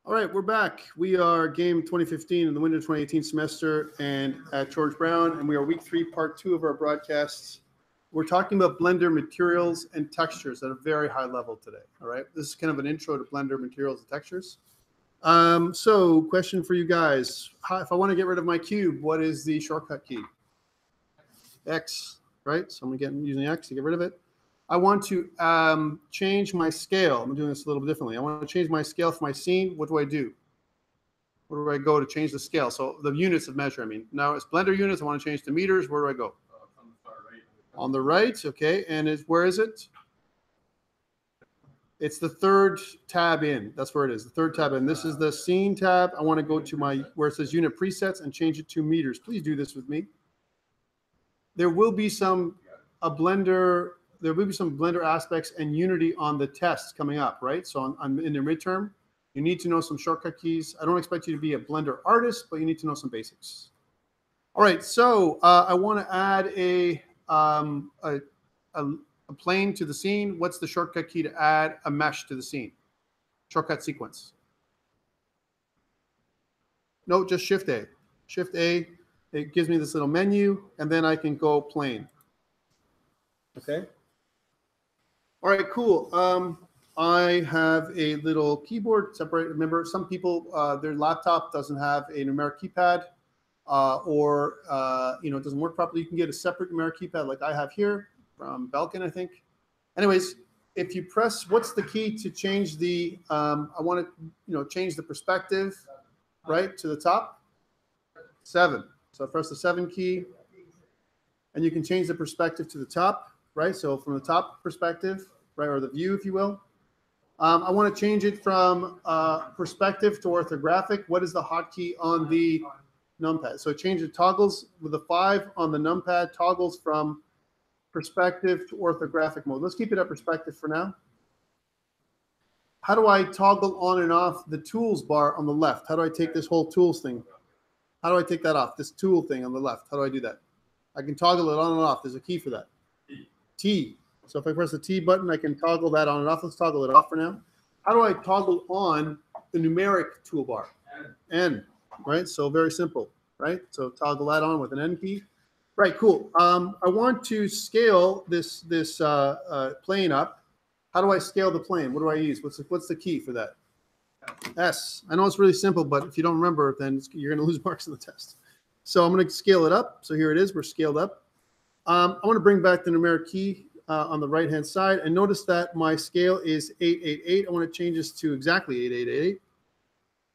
All right, we're back. We are Game 2015 in the winter 2018 semester and at George Brown, and we are week 3, part 2 of our broadcasts. We're talking about Blender materials and textures at a very high level today. All right, this is kind of an intro to Blender materials and textures. So question for you guys. If I want to get rid of my cube, what is the shortcut key? X, right? So I'm using X to get rid of it. I want to change my scale. I'm doing this a little bit differently. I want to change my scale for my scene. What do I do? Where do I go to change the scale? So the units of measure, I mean. Now it's Blender units. I want to change to meters. Where do I go? On the far right. On the right, okay. And where is it? It's the third tab in. That's where it is, the third tab in. This is the scene tab. I want to go to my, where it says unit presets and change it to meters. Please do this with me. There will be some Blender aspects and Unity on the tests coming up, right? So I'm in their midterm. You need to know some shortcut keys. I don't expect you to be a Blender artist, but you need to know some basics. All right, so I want to add a plane to the scene. What's the shortcut key to add a mesh to the scene? Shortcut sequence. No, just Shift A. Shift A. It gives me this little menu, and then I can go plane. Okay. All right, cool. I have a little keyboard separate. Remember, some people, their laptop doesn't have a numeric keypad, or it doesn't work properly. You can get a separate numeric keypad like I have here from Belkin, I think. Anyways, if you press, what's the key to change the? I want to, change the perspective, right, to the top. 7. So I press the 7 key, and you can change the perspective to the top. Right, so from the top perspective, right, or the view, if you will. I want to change it from perspective to orthographic. What is the hotkey on the numpad? So change the toggles with the 5 on the numpad, toggles from perspective to orthographic mode. Let's keep it at perspective for now. How do I toggle on and off the tools bar on the left? How do I take this whole tools thing? How do I take that off? This tool thing on the left. How do I do that? I can toggle it on and off. There's a key for that. T. So if I press the T button, I can toggle that on and off. Let's toggle it off for now. How do I toggle on the numeric toolbar? N, right? So very simple, right? So toggle that on with an N key. Right, cool. I want to scale this plane up. How do I scale the plane? What do I use? What's the key for that? S. I know it's really simple, but if you don't remember, then you're going to lose marks on the test. So I'm going to scale it up. So here it is. We're scaled up. I want to bring back the numeric key on the right-hand side, and notice that my scale is 888. I want to change this to exactly 8888.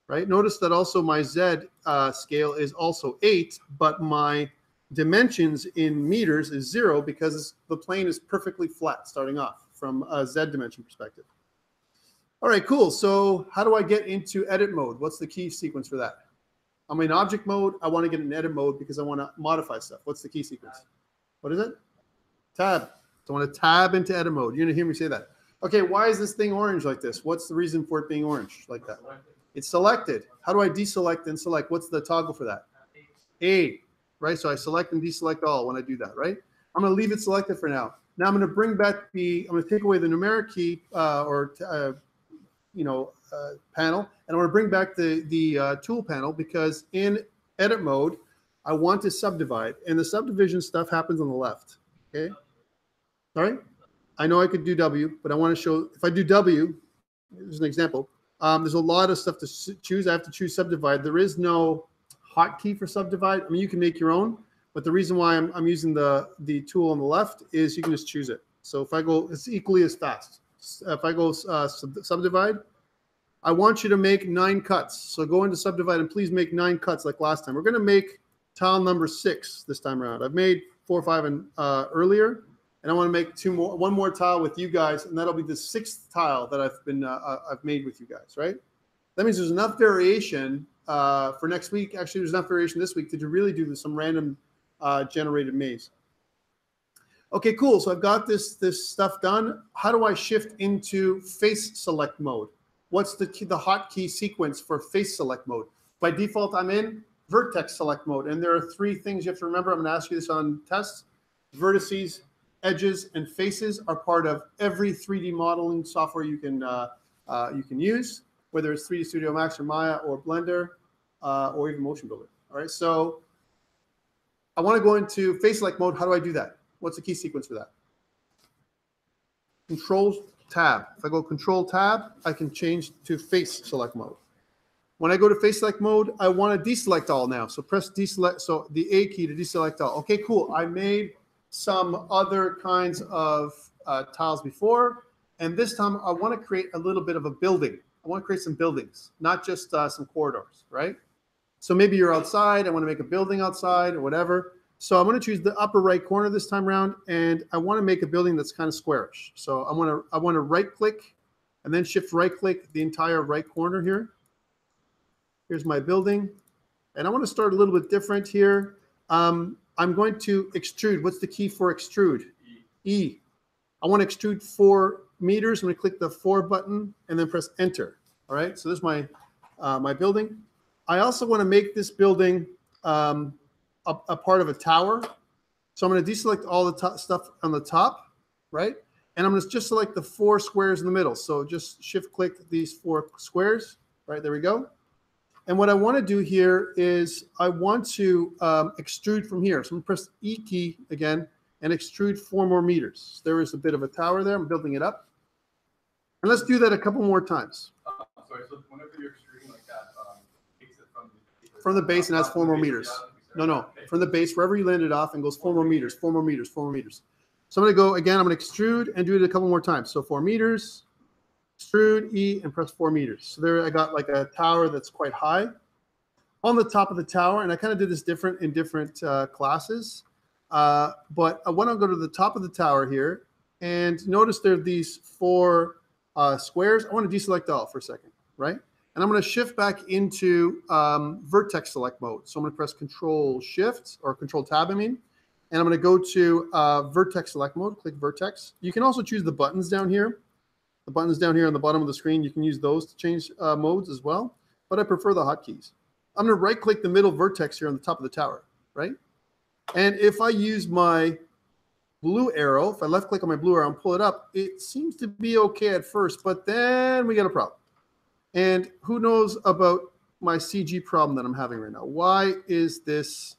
Right? Notice that also my Z scale is also 8, but my dimensions in meters is 0 because the plane is perfectly flat starting off from a Z dimension perspective. All right, cool. So how do I get into edit mode? What's the key sequence for that? I'm in object mode. I want to get in edit mode because I want to modify stuff. What's the key sequence? What is it? Tab. So I want to tab into edit mode. You're going to hear me say that. Okay, why is this thing orange like this? What's the reason for it being orange like that? It's selected. How do I deselect and select? What's the toggle for that? A, right? So I select and deselect all when I do that, right? I'm going to leave it selected for now. Now I'm going to bring back I'm going to take away the numeric key panel, and I'm going to bring back the tool panel because in edit mode, I want to subdivide, and the subdivision stuff happens on the left, okay? All right? I know I could do W, but I want to show, if I do W, here's an example, there's a lot of stuff to choose. I have to choose subdivide. There is no hotkey for subdivide. I mean, you can make your own, but the reason why I'm using the tool on the left is you can just choose it. So if I go, it's equally as fast. If I go subdivide, I want you to make 9 cuts. So go into subdivide and please make 9 cuts like last time. We're going to make tile number 6 this time around. I've made 4 or 5 earlier, and I want to make one more tile with you guys, and that'll be the 6th tile that I've made with you guys, right? That means there's enough variation for next week. Actually, there's enough variation this week to really do some random generated maze. Okay, cool. So I've got this stuff done. How do I shift into face select mode? What's the hotkey sequence for face select mode? By default, I'm in Vertex select mode, and there are 3 things you have to remember. I'm going to ask you this on tests. Vertices, edges, and faces are part of every 3D modeling software you can use. whether it's 3D Studio Max or Maya or Blender or even Motion Builder. All right, so I want to go into face select mode. How do I do that? What's the key sequence for that? Control tab. If I go Control tab, I can change to face select mode. When I go to face select mode, I want to deselect all now. So press deselect. So the A key to deselect all. Okay, cool. I made some other kinds of tiles before, and this time I want to create a little bit of a building. I want to create some buildings, not just some corridors, right? So maybe you're outside. I want to make a building outside or whatever. So I'm going to choose the upper right corner this time around, and I want to make a building that's kind of squarish. So I want to right click and then shift right click the entire right corner here. Here's my building, and I want to start a little bit different here. I'm going to extrude. What's the key for extrude? E. I want to extrude 4 meters. I'm going to click the 4 button and then press enter. All right, so this is my my building. I also want to make this building a part of a tower. So I'm going to deselect all the stuff on the top, right? And I'm going to just select the 4 squares in the middle. So just shift click these 4 squares, right? There we go. And what I want to do here is I want to extrude from here. So I'm going to press E key again and extrude 4 more meters. There is a bit of a tower there. I'm building it up. And let's do that a couple more times. Sorry, so whenever you're extruding like that, takes it from the base and adds 4 more meters. No, from the base, wherever you landed off, and goes 4 more meters, 4 more meters, 4 more meters. So I'm going to go again. I'm going to extrude and do it a couple more times. So 4 meters, extrude E, and press 4 meters. So there I got like a tower that's quite high on the top of the tower. And I kind of did this different in different classes. But I want to go to the top of the tower here, and notice there are these 4 squares. I want to deselect all for a second, right? And I'm going to shift back into Vertex select mode. So I'm going to press Control Shift or Control Tab, I mean, and I'm going to go to Vertex select mode. Click Vertex. You can also choose the buttons down here. The buttons down here on the bottom of the screen, you can use those to change modes as well. But I prefer the hotkeys. I'm going to right-click the middle vertex here on the top of the tower, right? And if I use my blue arrow, if I left-click on my blue arrow and pull it up, it seems to be okay at first, but then we get a problem. And who knows about my CG problem that I'm having right now? Why is this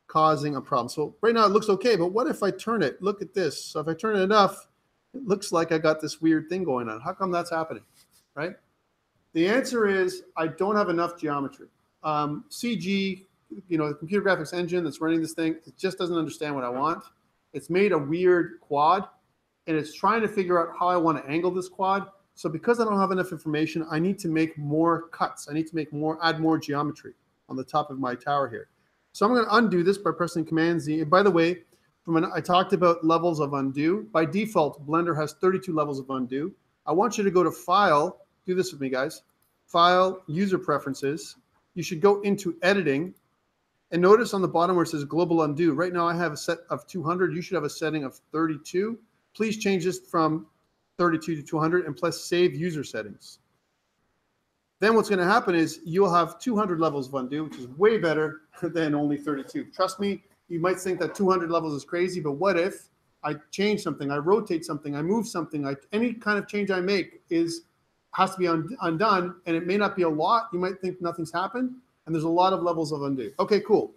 causing a problem? So right now it looks okay, but what if I turn it? Look at this. So if I turn it enough, it looks like I got this weird thing going on. How come that's happening, right? The answer is I don't have enough geometry. CG, you know, the computer graphics engine that's running this thing, it just doesn't understand what I want. It's made a weird quad, and it's trying to figure out how I want to angle this quad. So because I don't have enough information, I need to make more cuts. I need to make more, add more geometry on the top of my tower here. So I'm going to undo this by pressing Command Z. And by the way, I talked about levels of undo. By default, Blender has 32 levels of undo. I want you to go to File. Do this with me, guys. File, User Preferences. You should go into Editing. And notice on the bottom where it says Global Undo. Right now I have a set of 200. You should have a setting of 32. Please change this from 32 to 200 and press Save User Settings. Then what's going to happen is you'll have 200 levels of undo, which is way better than only 32. Trust me, you might think that 200 levels is crazy, but what if I change something, I rotate something, I move something, any kind of change I make has to be undone, and it may not be a lot. You might think nothing's happened, and there's a lot of levels of undo. Okay, cool.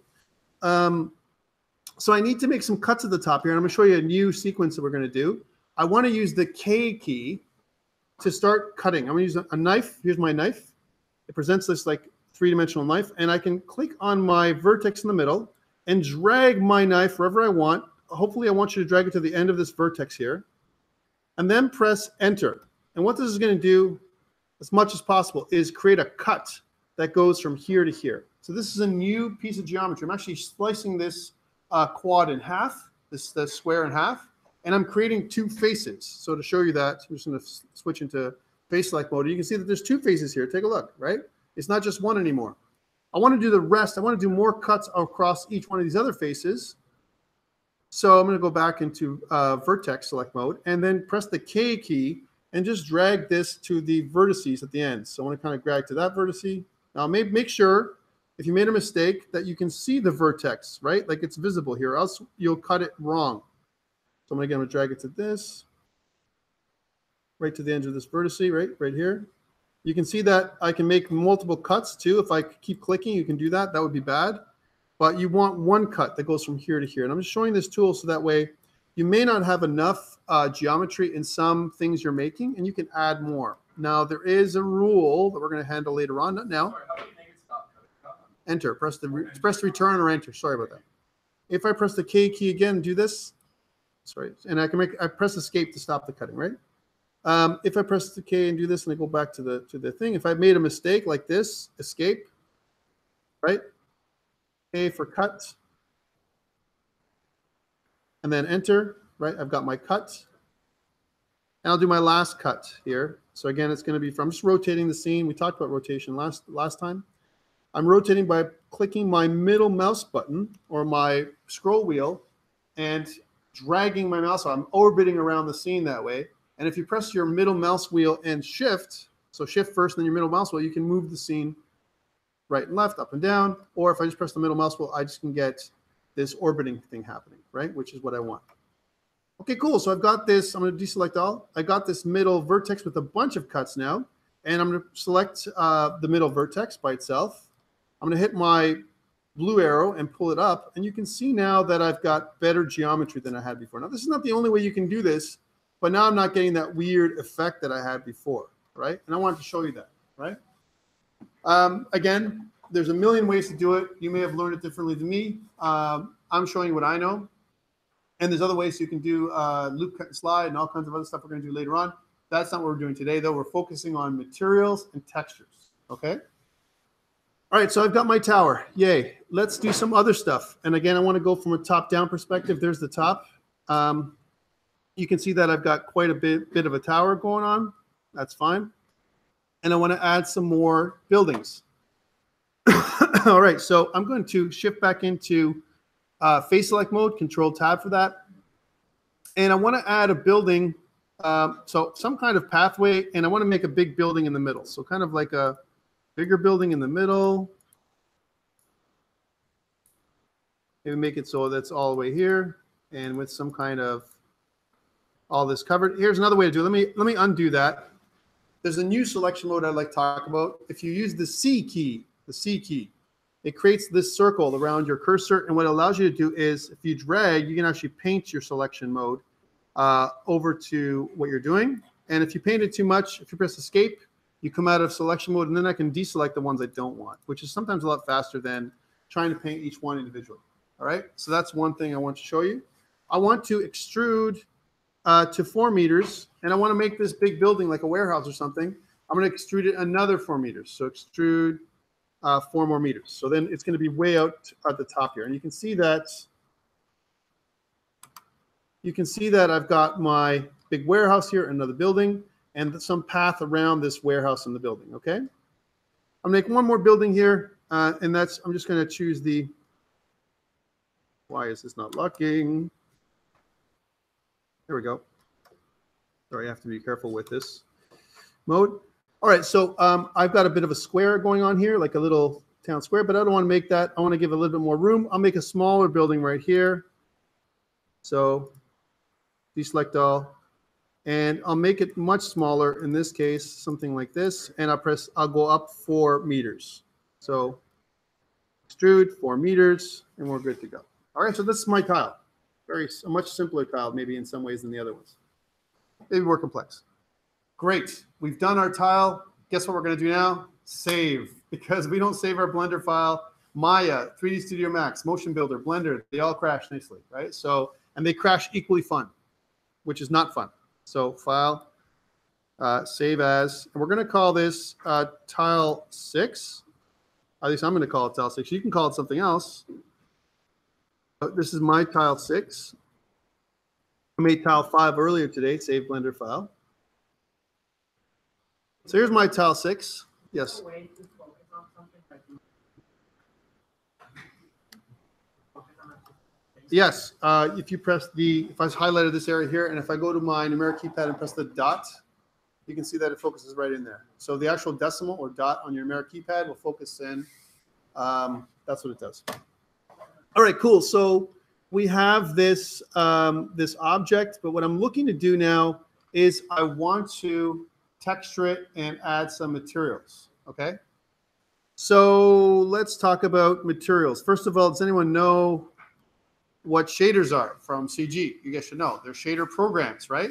So I need to make some cuts at the top here, and I'm going to show you a new sequence that we're going to do. I want to use the K key to start cutting. I'm going to use a knife. Here's my knife. It presents this like 3-dimensional knife, and I can click on my vertex in the middle and drag my knife wherever I want. Hopefully, I want you to drag it to the end of this vertex here, and then press Enter. And what this is going to do, as much as possible, is create a cut that goes from here to here. So this is a new piece of geometry. I'm actually slicing this quad in half, this square in half, and I'm creating 2 faces. So to show you that, I'm just going to switch into face select mode. You can see that there's 2 faces here. Take a look, right? It's not just one anymore. I want to do the rest. I want to do more cuts across each one of these other faces. So I'm going to go back into vertex select mode and then press the K key and just drag this to the vertices at the end. So I want to kind of drag to that vertice. Now make sure if you made a mistake that you can see the vertex, right? Like it's visible here, or else you'll cut it wrong. So I'm going to drag it to this, right to the end of this vertice, right here. You can see that I can make multiple cuts too. If I keep clicking, you can do that. That would be bad. But you want one cut that goes from here to here. And I'm just showing this tool so that way you may not have enough geometry in some things you're making, and you can add more. Now, there is a rule that we're going to handle later on, not now. Sorry, how do you make it stop? Enter. Press the return or enter. Sorry about that. If I press the K key again and do this, sorry, and I press escape to stop the cutting, right? If I press the K and do this and I go back to the thing, if I made a mistake like this, escape, right? A for cut, and then enter, right? I've got my cut, and I'll do my last cut here. So again, it's going to be from, I'm just rotating the scene. We talked about rotation last time. I'm rotating by clicking my middle mouse button or my scroll wheel and dragging my mouse. I'm orbiting around the scene that way. And if you press your middle mouse wheel and shift, so shift first, then your middle mouse wheel, you can move the scene right and left, up and down. Or if I just press the middle mouse wheel, I just can get this orbiting thing happening, right? Which is what I want. Okay, cool. So I've got this. I'm going to deselect all. I got this middle vertex with a bunch of cuts now. And I'm going to select the middle vertex by itself. I'm going to hit my blue arrow and pull it up. And you can see now that I've got better geometry than I had before. Now, this is not the only way you can do this, but now I'm not getting that weird effect that I had before, right? And I wanted to show you that, right? Again, there's a million ways to do it. You may have learned it differently than me. I'm showing you what I know. And there's other ways you can do loop, cut, and slide and all kinds of other stuff we're going to do later on. That's not what we're doing today, though. We're focusing on materials and textures, okay? All right, so I've got my tower. Yay. Let's do some other stuff. And again, I want to go from a top-down perspective. There's the top. You can see that I've got quite a bit of a tower going on. That's fine. And I want to add some more buildings. All right, so I'm going to shift back into face select mode, control tab for that. And I want to add a building, so some kind of pathway, and I want to make a big building in the middle. So kind of like a bigger building in the middle. Maybe make it so that's all the way here and with some kind of all this covered. Here's another way to do it. Let me undo that. There's a new selection mode I'd like to talk about. If you use the C key, it creates this circle around your cursor. And what it allows you to do is if you drag, you can actually paint your selection mode over to what you're doing. And if you paint it too much, if you press escape, you come out of selection mode, and then I can deselect the ones I don't want, which is sometimes a lot faster than trying to paint each one individually. All right, so that's one thing I want to show you. I want to extrude to 4 meters, and I want to make this big building like a warehouse or something. I'm going to extrude it another 4 meters. So extrude 4 more meters. So then it's going to be way out at the top here. And you can see that I've got my big warehouse here, another building, and some path around this warehouse in the building, okay? I'll make one more building here, and that's, I'm just going to choose the, why is this not locking? There we go. Sorry, I have to be careful with this mode. All right, so I've got a bit of a square going on here, like a little town square, but I don't want to make that. I want to give a little bit more room. I'll make a smaller building right here. So deselect all. And I'll make it much smaller, in this case, something like this. And I'll go up 4 meters. So extrude 4 meters, and we're good to go. All right, so this is my tile. A much simpler tile, maybe in some ways than the other ones. Maybe more complex. Great, we've done our tile. Guess what we're gonna do now? Save, because we don't save our Blender file. Maya, 3D Studio Max, Motion Builder, Blender, they all crash nicely, right? So, and they crash equally fun, which is not fun. So file, save as, and we're gonna call this tile 6. At least I'm gonna call it tile 6. You can call it something else. This is my tile 6. I made tile 5 earlier today, save Blender file. So here's my tile 6. Yes. Yes, if you press if I highlighted this area here, and if I go to my numeric keypad and press the dot, you can see that it focuses right in there. So the actual decimal or dot on your numeric keypad will focus in. That's what it does. All right, cool. So we have this, this object, but what I'm looking to do now is I want to texture it and add some materials, okay? So let's talk about materials. First of all, does anyone know what shaders are from CG? You guys should know. They're shader programs, right?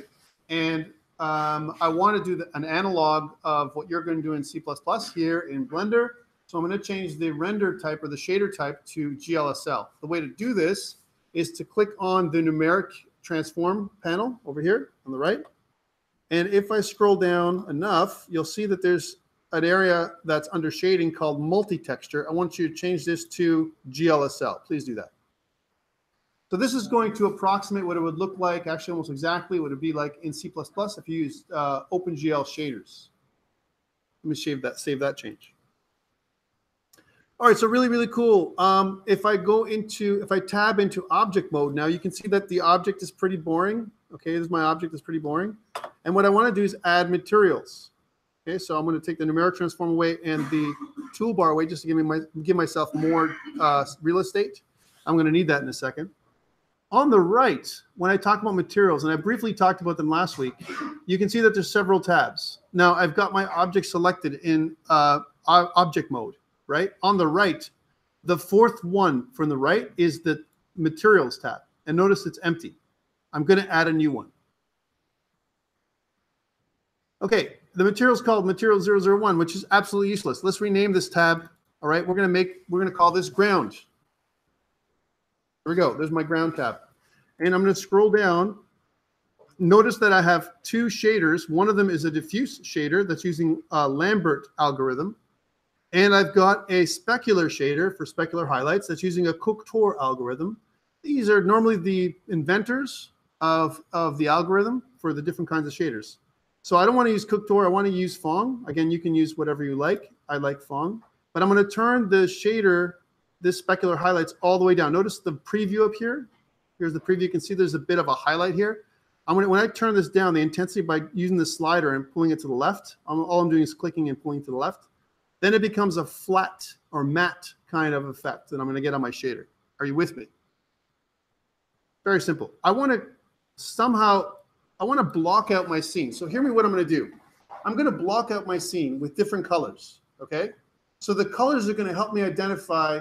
And I want to do an analog of what you're going to do in C++ here in Blender. So I'm going to change the render type or the shader type to GLSL. The way to do this is to click on the numeric transform panel over here on the right. And if I scroll down enough, you'll see that there's an area that's under shading called multi-texture. I want you to change this to GLSL. Please do that. So this is going to approximate what it would look like, actually almost exactly what it would be like in C++ if you used OpenGL shaders. Let me save that change. All right, so really, really cool. If I tab into object mode now, you can see that the object is pretty boring. Okay, this is my object is pretty boring. And what I want to do is add materials. Okay, so I'm going to take the numeric transform away and the toolbar away just to give myself more real estate. I'm going to need that in a second. On the right, when I talk about materials, and I briefly talked about them last week, you can see that there's several tabs. Now, I've got my object selected in object mode, right? On the right, the fourth one from the right is the materials tab. And notice it's empty. I'm going to add a new one. Okay, the material is called material 001, which is absolutely useless. Let's rename this tab. All right, we're going to call this ground. There we go. There's my ground tab. And I'm going to scroll down. Notice that I have two shaders. One of them is a diffuse shader that's using a Lambert algorithm. And I've got a specular shader for specular highlights that's using a Cocteau algorithm. These are normally the inventors of the algorithm for the different kinds of shaders. So I don't want to use Cocteau. I want to use Phong. Again, you can use whatever you like. I like Phong. But I'm going to turn the shader, this specular highlights, all the way down. Notice the preview up here. Here's the preview. You can see there's a bit of a highlight here. When I turn this down, the intensity by using the slider and pulling it to the left, all I'm doing is clicking and pulling to the left. Then it becomes a flat or matte kind of effect that I'm going to get on my shader. Are you with me? Very simple. I want to block out my scene. So hear me what I'm going to do. I'm going to block out my scene with different colors, okay? So the colors are going to help me identify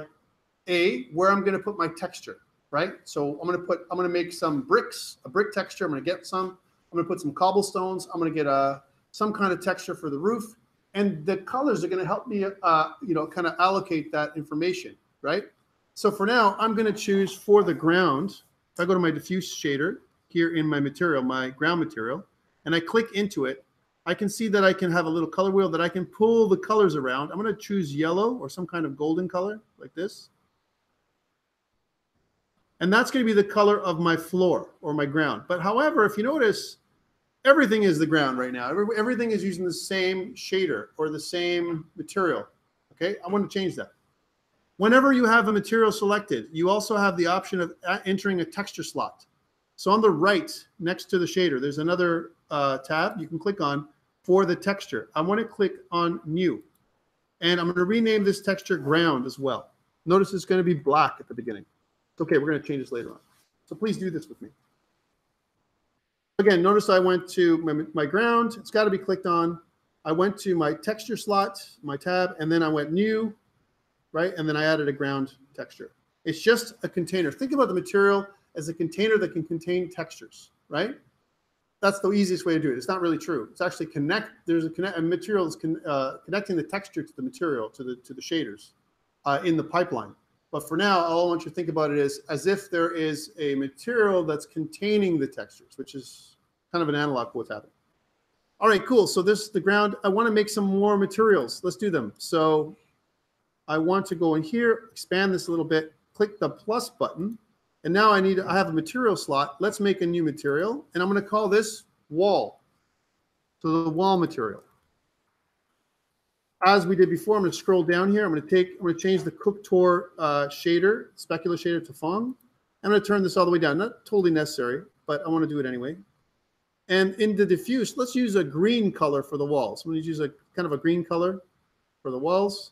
where I'm going to put my texture, right? So I'm going to make some bricks, a brick texture. I'm going to get some. I'm going to put some cobblestones. I'm going to get some kind of texture for the roof. And the colors are going to help me, kind of allocate that information, right? So for now, I'm going to choose for the ground. If I go to my diffuse shader here in my material, my ground material, and I click into it, I can see that I can have a little color wheel that I can pull the colors around. I'm going to choose yellow or some kind of golden color like this. And that's going to be the color of my floor or my ground. But however, if you notice, everything is the ground right now. Everything is using the same shader or the same material. Okay, I want to change that. Whenever you have a material selected, you also have the option of entering a texture slot. So on the right, next to the shader, there's another tab you can click on for the texture. I want to click on New. And I'm going to rename this texture Ground as well. Notice it's going to be black at the beginning. It's okay, we're going to change this later on. So please do this with me. Again, notice I went to my ground. It's got to be clicked on. I went to my texture slot, my tab, and then I went New, right? And then I added a ground texture. It's just a container. Think about the material as a container that can contain textures, right? That's the easiest way to do it. It's not really true. It's actually there's a material that's connecting the texture to the material, to the shaders in the pipeline. But for now, all I want you to think about it is as if there is a material that's containing the textures, which is kind of an analog for what's happening. All right, cool. So this is the ground. I want to make some more materials. Let's do them. So I want to go in here, expand this a little bit, click the plus button. And now I have a material slot. Let's make a new material. And I'm going to call this wall. So the wall material. As we did before, I'm going to scroll down here. I'm going to change the Cocteau shader, specular shader to Phong. I'm going to turn this all the way down. Not totally necessary, but I want to do it anyway. And in the diffuse, let's use a green color for the walls. I'm going to use a kind of a green color for the walls.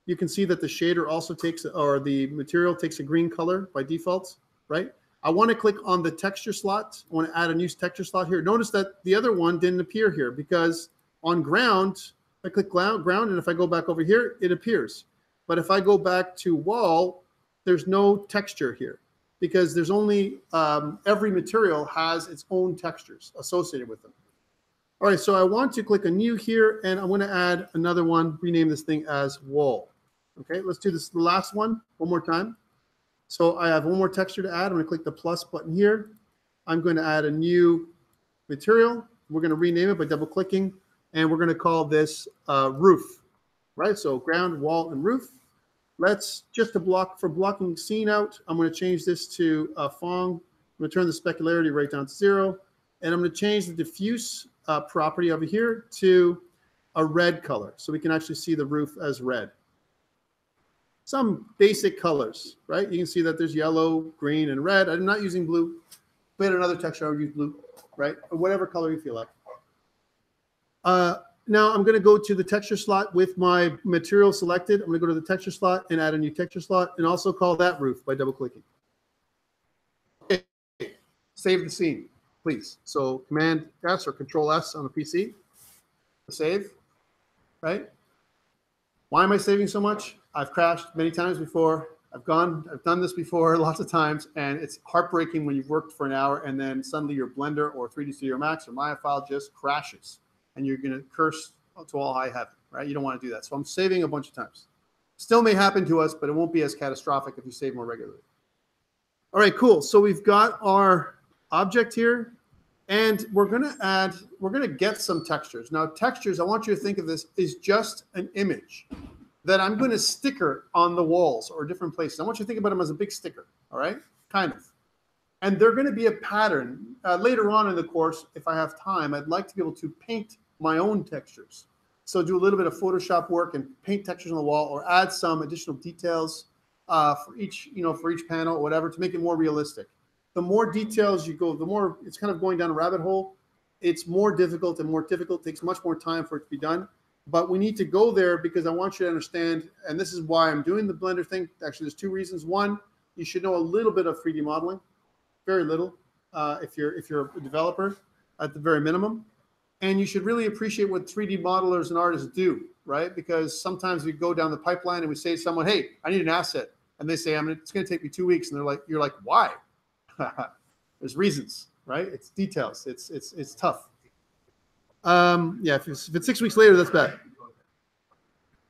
You can see that the shader also takes, or the material takes a green color by default, right? I want to click on the texture slot. I want to add a new texture slot here. Notice that the other one didn't appear here because on ground, I click ground, and if I go back over here, it appears. But if I go back to wall, there's no texture here because there's only, every material has its own textures associated with them. All right, so I want to click a new here, and I'm going to add another one, rename this thing as wall. Okay, let's do this, the last one more time. So I have one more texture to add. I'm going to click the plus button here. I'm going to add a new material. We're going to rename it by double clicking, and we're going to call this roof, right? So ground, wall, and roof. Let's just for blocking scene out, I'm going to change this to Fong. I'm going to turn the specularity right down to 0, and I'm going to change the diffuse property over here to a red color, so we can actually see the roof as red. Some basic colors, right? You can see that there's yellow, green, and red. I'm not using blue. If we had another texture, I would use blue, right? Or whatever color you feel like. Now I'm going to go to the texture slot with my material selected. I'm going to go to the texture slot and add a new texture slot and also call that roof by double clicking. Okay. Save the scene, please. So Command S or Control S on the PC to save, right? Why am I saving so much? I've crashed many times before. I've done this before lots of times, and it's heartbreaking when you've worked for an hour and then suddenly your Blender or 3D Studio Max or Maya file just crashes, and you're going to curse to all high heaven, right? You don't want to do that. So I'm saving a bunch of times. Still may happen to us, but it won't be as catastrophic if you save more regularly. All right, cool. So we've got our object here, and we're going to get some textures. Now, textures, I want you to think of this as just an image that I'm going to sticker on the walls or different places. I want you to think about them as a big sticker, all right? Kind of. And they're going to be a pattern. Later on in the course, if I have time, I'd like to be able to paint my own textures. So do a little bit of Photoshop work and paint textures on the wall or add some additional details for each panel or whatever to make it more realistic. The more details you go, the more it's kind of going down a rabbit hole. It's more difficult and more difficult. It takes much more time for it to be done. But we need to go there because I want you to understand, and this is why I'm doing the Blender thing. Actually, there's two reasons. One, you should know a little bit of 3D modeling, very little, if you're a developer, at the very minimum. And you should really appreciate what 3D modelers and artists do, right? Because sometimes we go down the pipeline and we say to someone, "Hey, I need an asset," and they say, it's going to take me 2 weeks," and you're like, "Why?" There's reasons, right? It's details. It's tough. Yeah, if it's 6 weeks later, that's bad.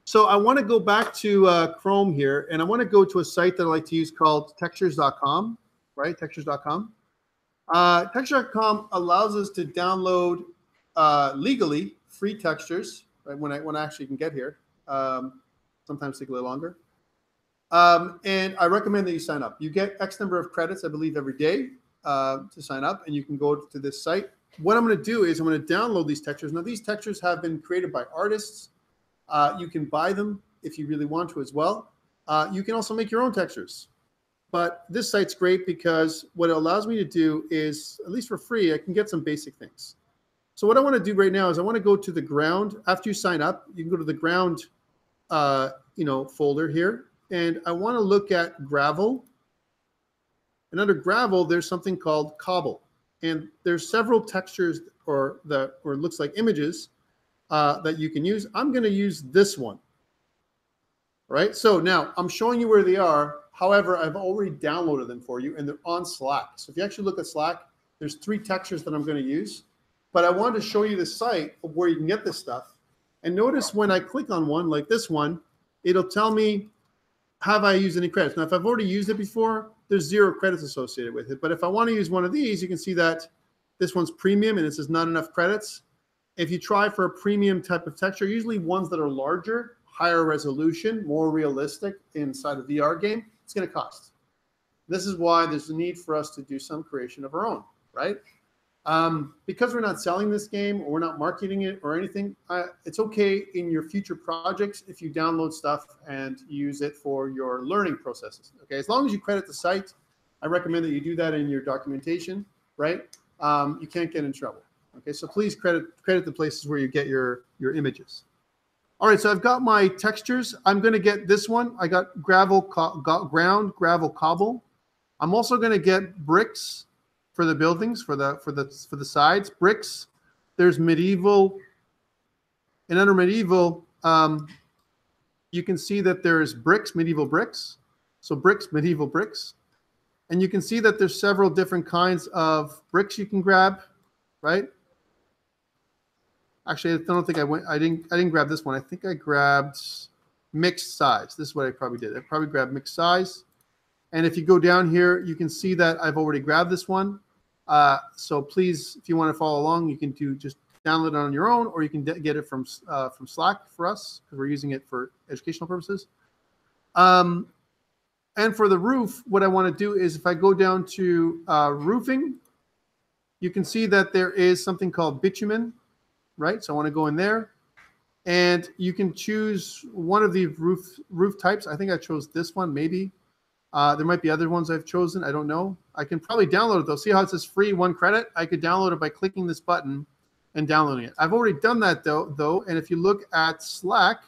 So I want to go back to Chrome here, and I want to go to a site that I like to use called textures.com, right? Textures.com. Textures.com allows us to download legally free textures, right? When I actually can get here. Sometimes take a little longer. And I recommend that you sign up. You get X number of credits, I believe, every day to sign up, and you can go to this site. What I'm going to do is I'm going to download these textures. Now, these textures have been created by artists. You can buy them if you really want to as well. You can also make your own textures. But this site's great because what it allows me to do is, at least for free, I can get some basic things. So what I want to do right now is I want to go to the ground. After you sign up, you can go to the ground folder here. And I want to look at gravel. And under gravel, there's something called cobble. And there's several textures or it looks like images that you can use. I'm going to use this one. All right. So now I'm showing you where they are. However, I've already downloaded them for you, and they're on Slack. So if you actually look at Slack, there's 3 textures that I'm going to use. But I wanted to show you the site of where you can get this stuff. And notice when I click on one, like this one, it'll tell me, have I used any credits? Now, if I've already used it before, there's 0 credits associated with it. But if I want to use one of these, you can see that this one's premium and it says not enough credits. If you try for a premium type of texture, usually ones that are larger, higher resolution, more realistic inside a VR game, it's going to cost. This is why there's a need for us to do some creation of our own, right? Because we're not selling this game or we're not marketing it or anything, it's okay in your future projects if you download stuff and use it for your learning processes. Okay, as long as you credit the site, I recommend that you do that in your documentation, right? You can't get in trouble. Okay, so please credit the places where you get your images. All right, so I've got my textures. I'm going to get this one. I got gravel, ground, gravel, cobble. I'm also going to get bricks for the buildings, for the sides. Bricks. There's medieval, and under medieval, you can see that there's bricks, medieval bricks. So bricks, medieval bricks. And you can see that there's several different kinds of bricks you can grab, right? Actually, I don't think I didn't grab this one. I think I grabbed mixed size. This is what I probably did. I probably grabbed mixed size. And if you go down here, you can see that I've already grabbed this one. So please, if you want to follow along, you can just download it on your own, or you can get it from Slack for us, because we're using it for educational purposes. And for the roof, what I want to do is if I go down to roofing, you can see that there is something called bitumen, right? So I want to go in there, and you can choose one of the roof types. I think I chose this one, maybe. There might be other ones I've chosen. I don't know. I can probably download it, though. See how it says free 1 credit? I could download it by clicking this button and downloading it. I've already done that, though. And if you look at Slack,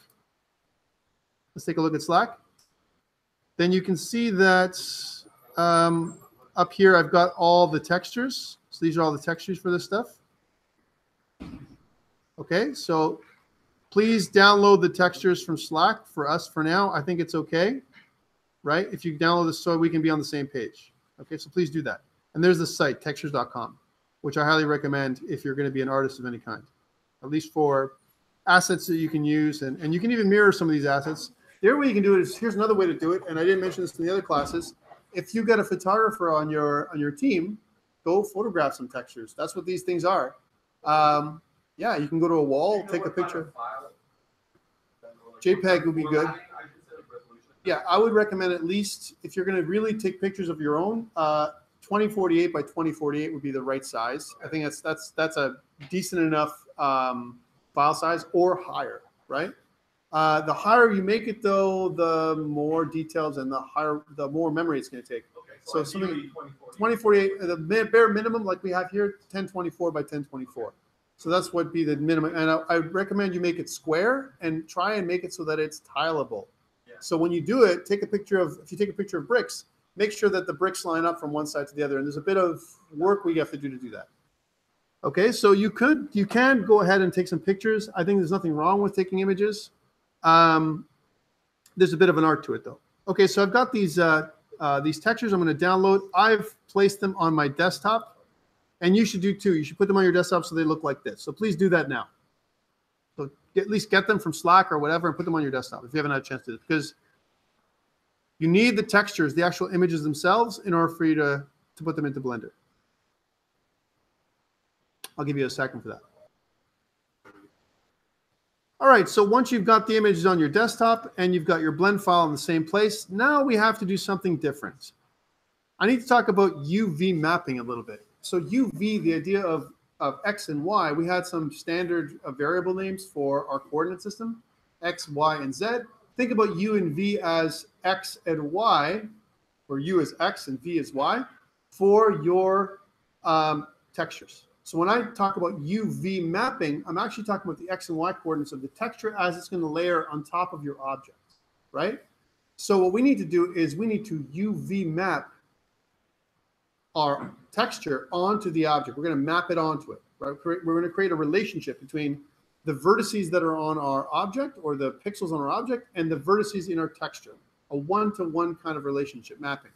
let's take a look at Slack. Then you can see that up here I've got all the textures. So these are all the textures for this stuff. Okay, so please download the textures from Slack for us for now. I think it's okay, right? If you download this so we can be on the same page. Okay, so please do that. And there's the site, textures.com, which I highly recommend if you're going to be an artist of any kind, at least for assets that you can use. And you can even mirror some of these assets. The other way you can do it is, here's another way to do it, and I didn't mention this in the other classes. If you've got a photographer on your team, go photograph some textures. That's what these things are. Yeah, you can go to a wall, take a picture. JPEG would be good. Yeah, I would recommend at least, if you're going to really take pictures of your own, 2048 by 2048 would be the right size. I think that's a decent enough file size, or higher, right? The higher you make it, though, the more details and the more memory it's going to take. Okay, so something 2048, the bare minimum, like we have here, 1024 by 1024. So that's what be the minimum. And I recommend you make it square and try and make it so that it's tileable. Yeah. So when you do it, if you take a picture of bricks, make sure that the bricks line up from one side to the other. And there's a bit of work we have to do that. Okay, so you can go ahead and take some pictures. I think there's nothing wrong with taking images. There's a bit of an art to it, though. Okay, so I've got these textures I'm going to download. I've placed them on my desktop, and you should do too. You should put them on your desktop so they look like this. So please do that now. So at least get them from Slack or whatever and put them on your desktop if you haven't had a chance to do it, because you need the textures, the actual images themselves, in order for you to put them into Blender. I'll give you a second for that. All right, so once you've got the images on your desktop and you've got your blend file in the same place, now we have to do something different. I need to talk about UV mapping a little bit. So UV, the idea of X and Y, we had some standard variable names for our coordinate system, X, Y, and Z. Think about U and V as X and Y, or U as X and V as Y, for your textures. So when I talk about UV mapping, I'm actually talking about the X and Y coordinates of the texture as it's going to layer on top of your object, right? So what we need to do is we need to UV map our texture onto the object. We're going to map it onto it, right? We're going to create a relationship between the vertices that are on our object, or the pixels on our object, and the vertices in our texture, a one-to-one kind of relationship mapping.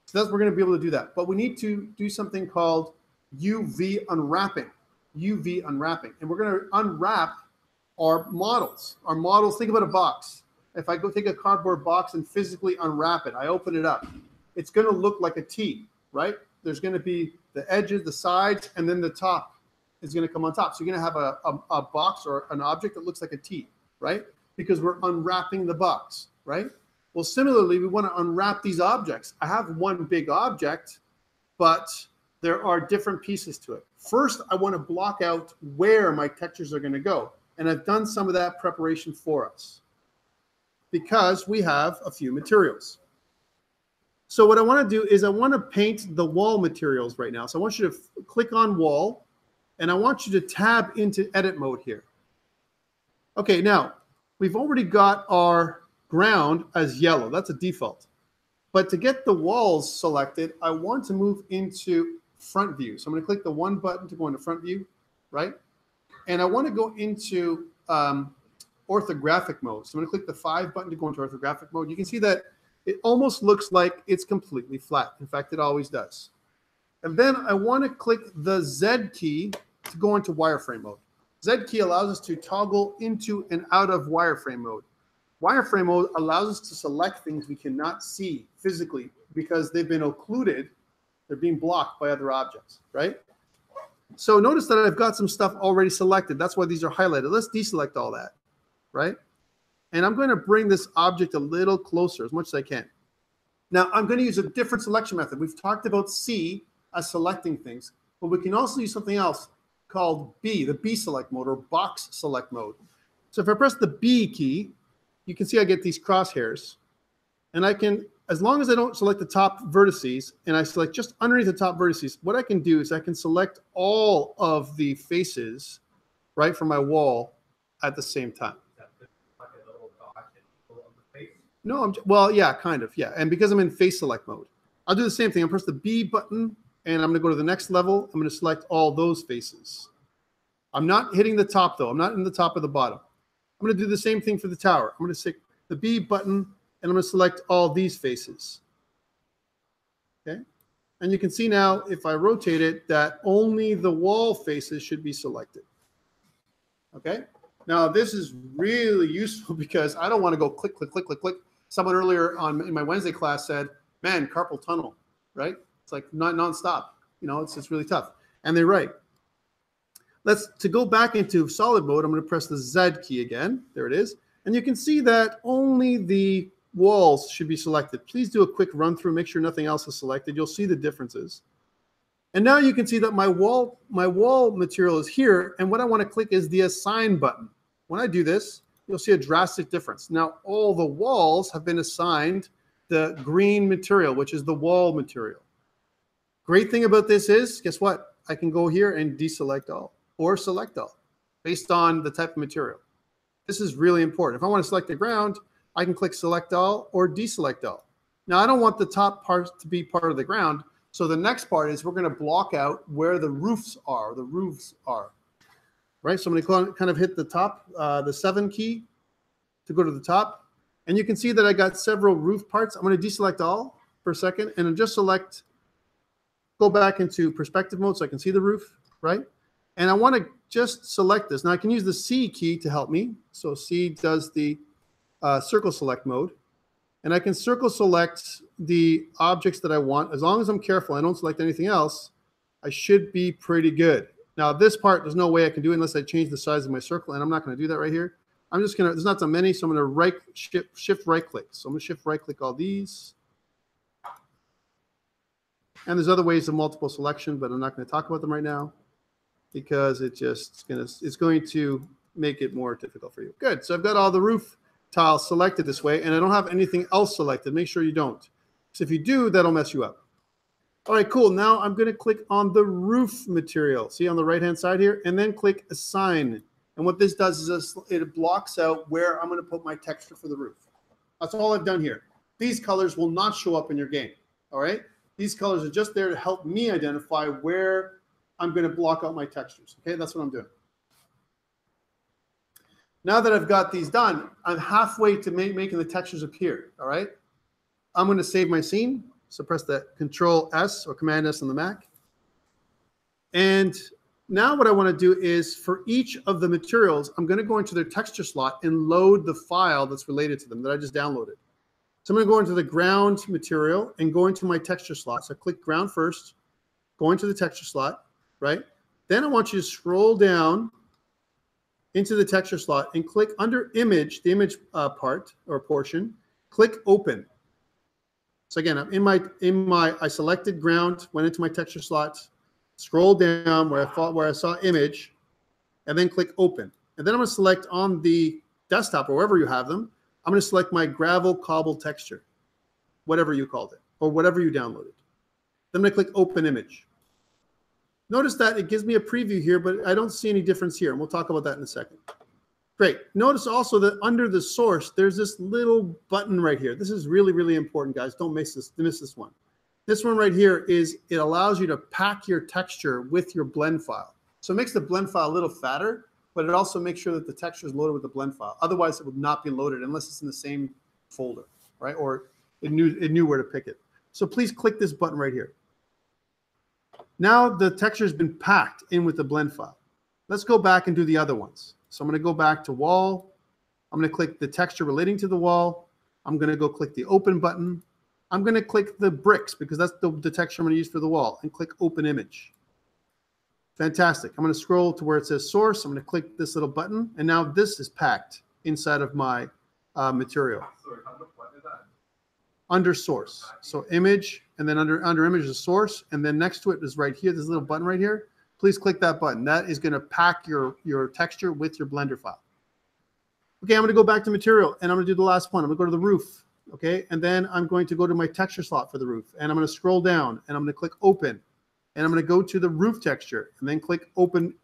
So we're going to be able to do that. But we need to do something called UV unwrapping, and we're going to unwrap our models. Our models, think about a box. If I go take a cardboard box and physically unwrap it, I open it up, it's going to look like a T, right? There's going to be the edges, the sides, and then the top is going to come on top. So you're going to have a box or an object that looks like a T, right? Because we're unwrapping the box, right? Well, similarly, we want to unwrap these objects. I have one big object, but there are different pieces to it. First, I want to block out where my textures are going to go. And I've done some of that preparation for us because we have a few materials. So what I want to do is I want to paint the wall materials right now. So I want you to click on wall, and I want you to tab into edit mode here. Okay, now we've already got our ground as yellow. That's a default. But to get the walls selected, I want to move into front view. So I'm going to click the 1 button to go into front view, right? And I want to go into orthographic mode. So I'm going to click the 5 button to go into orthographic mode. You can see that it almost looks like it's completely flat. In fact, it always does. And then I want to click the Z key to go into wireframe mode. Z key allows us to toggle into and out of wireframe mode. Wireframe mode allows us to select things we cannot see physically because they've been occluded. They're being blocked by other objects, right? So notice that I've got some stuff already selected. That's why these are highlighted. Let's deselect all that, right? And I'm going to bring this object a little closer as much as I can. Now, I'm going to use a different selection method. We've talked about C as selecting things, but we can also use something else called B, the B select mode or box select mode. So if I press the B key, you can see I get these crosshairs. And I can, as long as I don't select the top vertices and I select just underneath the top vertices, what I can do is I can select all of the faces right from my wall at the same time. No, well, yeah, kind of, yeah. And because I'm in face select mode, I'll do the same thing. I'll press the B button and I'm going to go to the next level. I'm going to select all those faces. I'm not hitting the top though. I'm not in the top or the bottom. I'm going to do the same thing for the tower. I'm going to click the B button and I'm going to select all these faces. Okay. And you can see now, if I rotate it, that only the wall faces should be selected. Okay. Now this is really useful because I don't want to go click, click, click, click, click. Someone earlier in my Wednesday class said, man, carpal tunnel, right? It's like nonstop. You know, it's really tough. And they're right. To go back into solid mode, I'm going to press the Z key again. There it is. And you can see that only the walls should be selected. Please do a quick run through, make sure nothing else is selected. You'll see the differences. And now you can see that my wall material is here. And what I want to click is the assign button. When I do this, you'll see a drastic difference. Now, all the walls have been assigned the green material, which is the wall material. Great thing about this is, guess what? I can go here and deselect all or select all based on the type of material. This is really important. If I want to select the ground, I can click select all or deselect all. Now, I don't want the top part to be part of the ground. So the next part is we're going to block out where the roofs are, right? So I'm going to kind of hit the top, the 7 key to go to the top. And you can see that I got several roof parts. I'm going to deselect all for a second and just select, go back into perspective mode so I can see the roof, right? And I want to just select this. Now I can use the C key to help me. So C does the circle select mode. And I can circle select the objects that I want. As long as I'm careful, I don't select anything else, I should be pretty good. Now this part, there's no way I can do it unless I change the size of my circle. And I'm not going to do that right here. I'm just going to, there's not so many, so I'm going to shift right click. So I'm going to shift right click all these. And there's other ways of multiple selection, but I'm not going to talk about them right now because it's going to make it more difficult for you. Good. So I've got all the roof tiles selected this way, and I don't have anything else selected. Make sure you don't. So if you do, that'll mess you up. All right, cool. Now I'm going to click on the roof material. See on the right-hand side here, and then click assign. And what this does is it blocks out where I'm going to put my texture for the roof. That's all I've done here. These colors will not show up in your game. All right. These colors are just there to help me identify where I'm going to block out my textures. Okay, that's what I'm doing. Now that I've got these done, I'm halfway to making the textures appear. All right, I'm going to save my scene. So press the Control S or Command S on the Mac. And now what I want to do is for each of the materials, I'm going to go into their texture slot and load the file that's related to them that I just downloaded. So I'm going to go into the ground material and go into my texture slot. So click ground first, go into the texture slot, right? Then I want you to scroll down into the texture slot and click under image, the image part or portion, click open. So again, I'm I selected ground, went into my texture slot, scroll down where I saw image, and then click open. And then I'm going to select on the desktop or wherever you have them, I'm going to select my gravel cobble texture, whatever you called it, or whatever you downloaded. Then I'm going to click open image. Notice that it gives me a preview here, but I don't see any difference here. And we'll talk about that in a second. Great. Notice also that under the source, there's this little button right here. This is really, really important, guys. Don't miss this one. This one right here it allows you to pack your texture with your blend file. So it makes the blend file a little fatter, but it also makes sure that the texture is loaded with the blend file. Otherwise, it would not be loaded unless it's in the same folder, right? Or it knew where to pick it. So please click this button right here. Now the texture has been packed in with the blend file. Let's go back and do the other ones. So I'm going to go back to wall. I'm going to click the texture relating to the wall. I'm going to go click the open button. I'm going to click the bricks because that's the texture I'm going to use for the wall, and click open image. Fantastic. I'm going to scroll to where it says source. I'm going to click this little button, and now this is packed inside of my material. Sorry, how much button is that? Under source. So image, and then under image is source, and then next to it is right here, this little button right here. Please click that button. That is going to pack your texture with your Blender file. Okay, I'm going to go back to material, and I'm going to do the last one. I'm going to go to the roof, okay? And then I'm going to go to my texture slot for the roof, and I'm going to scroll down, and I'm going to click open, and I'm going to go to the roof texture, and then click open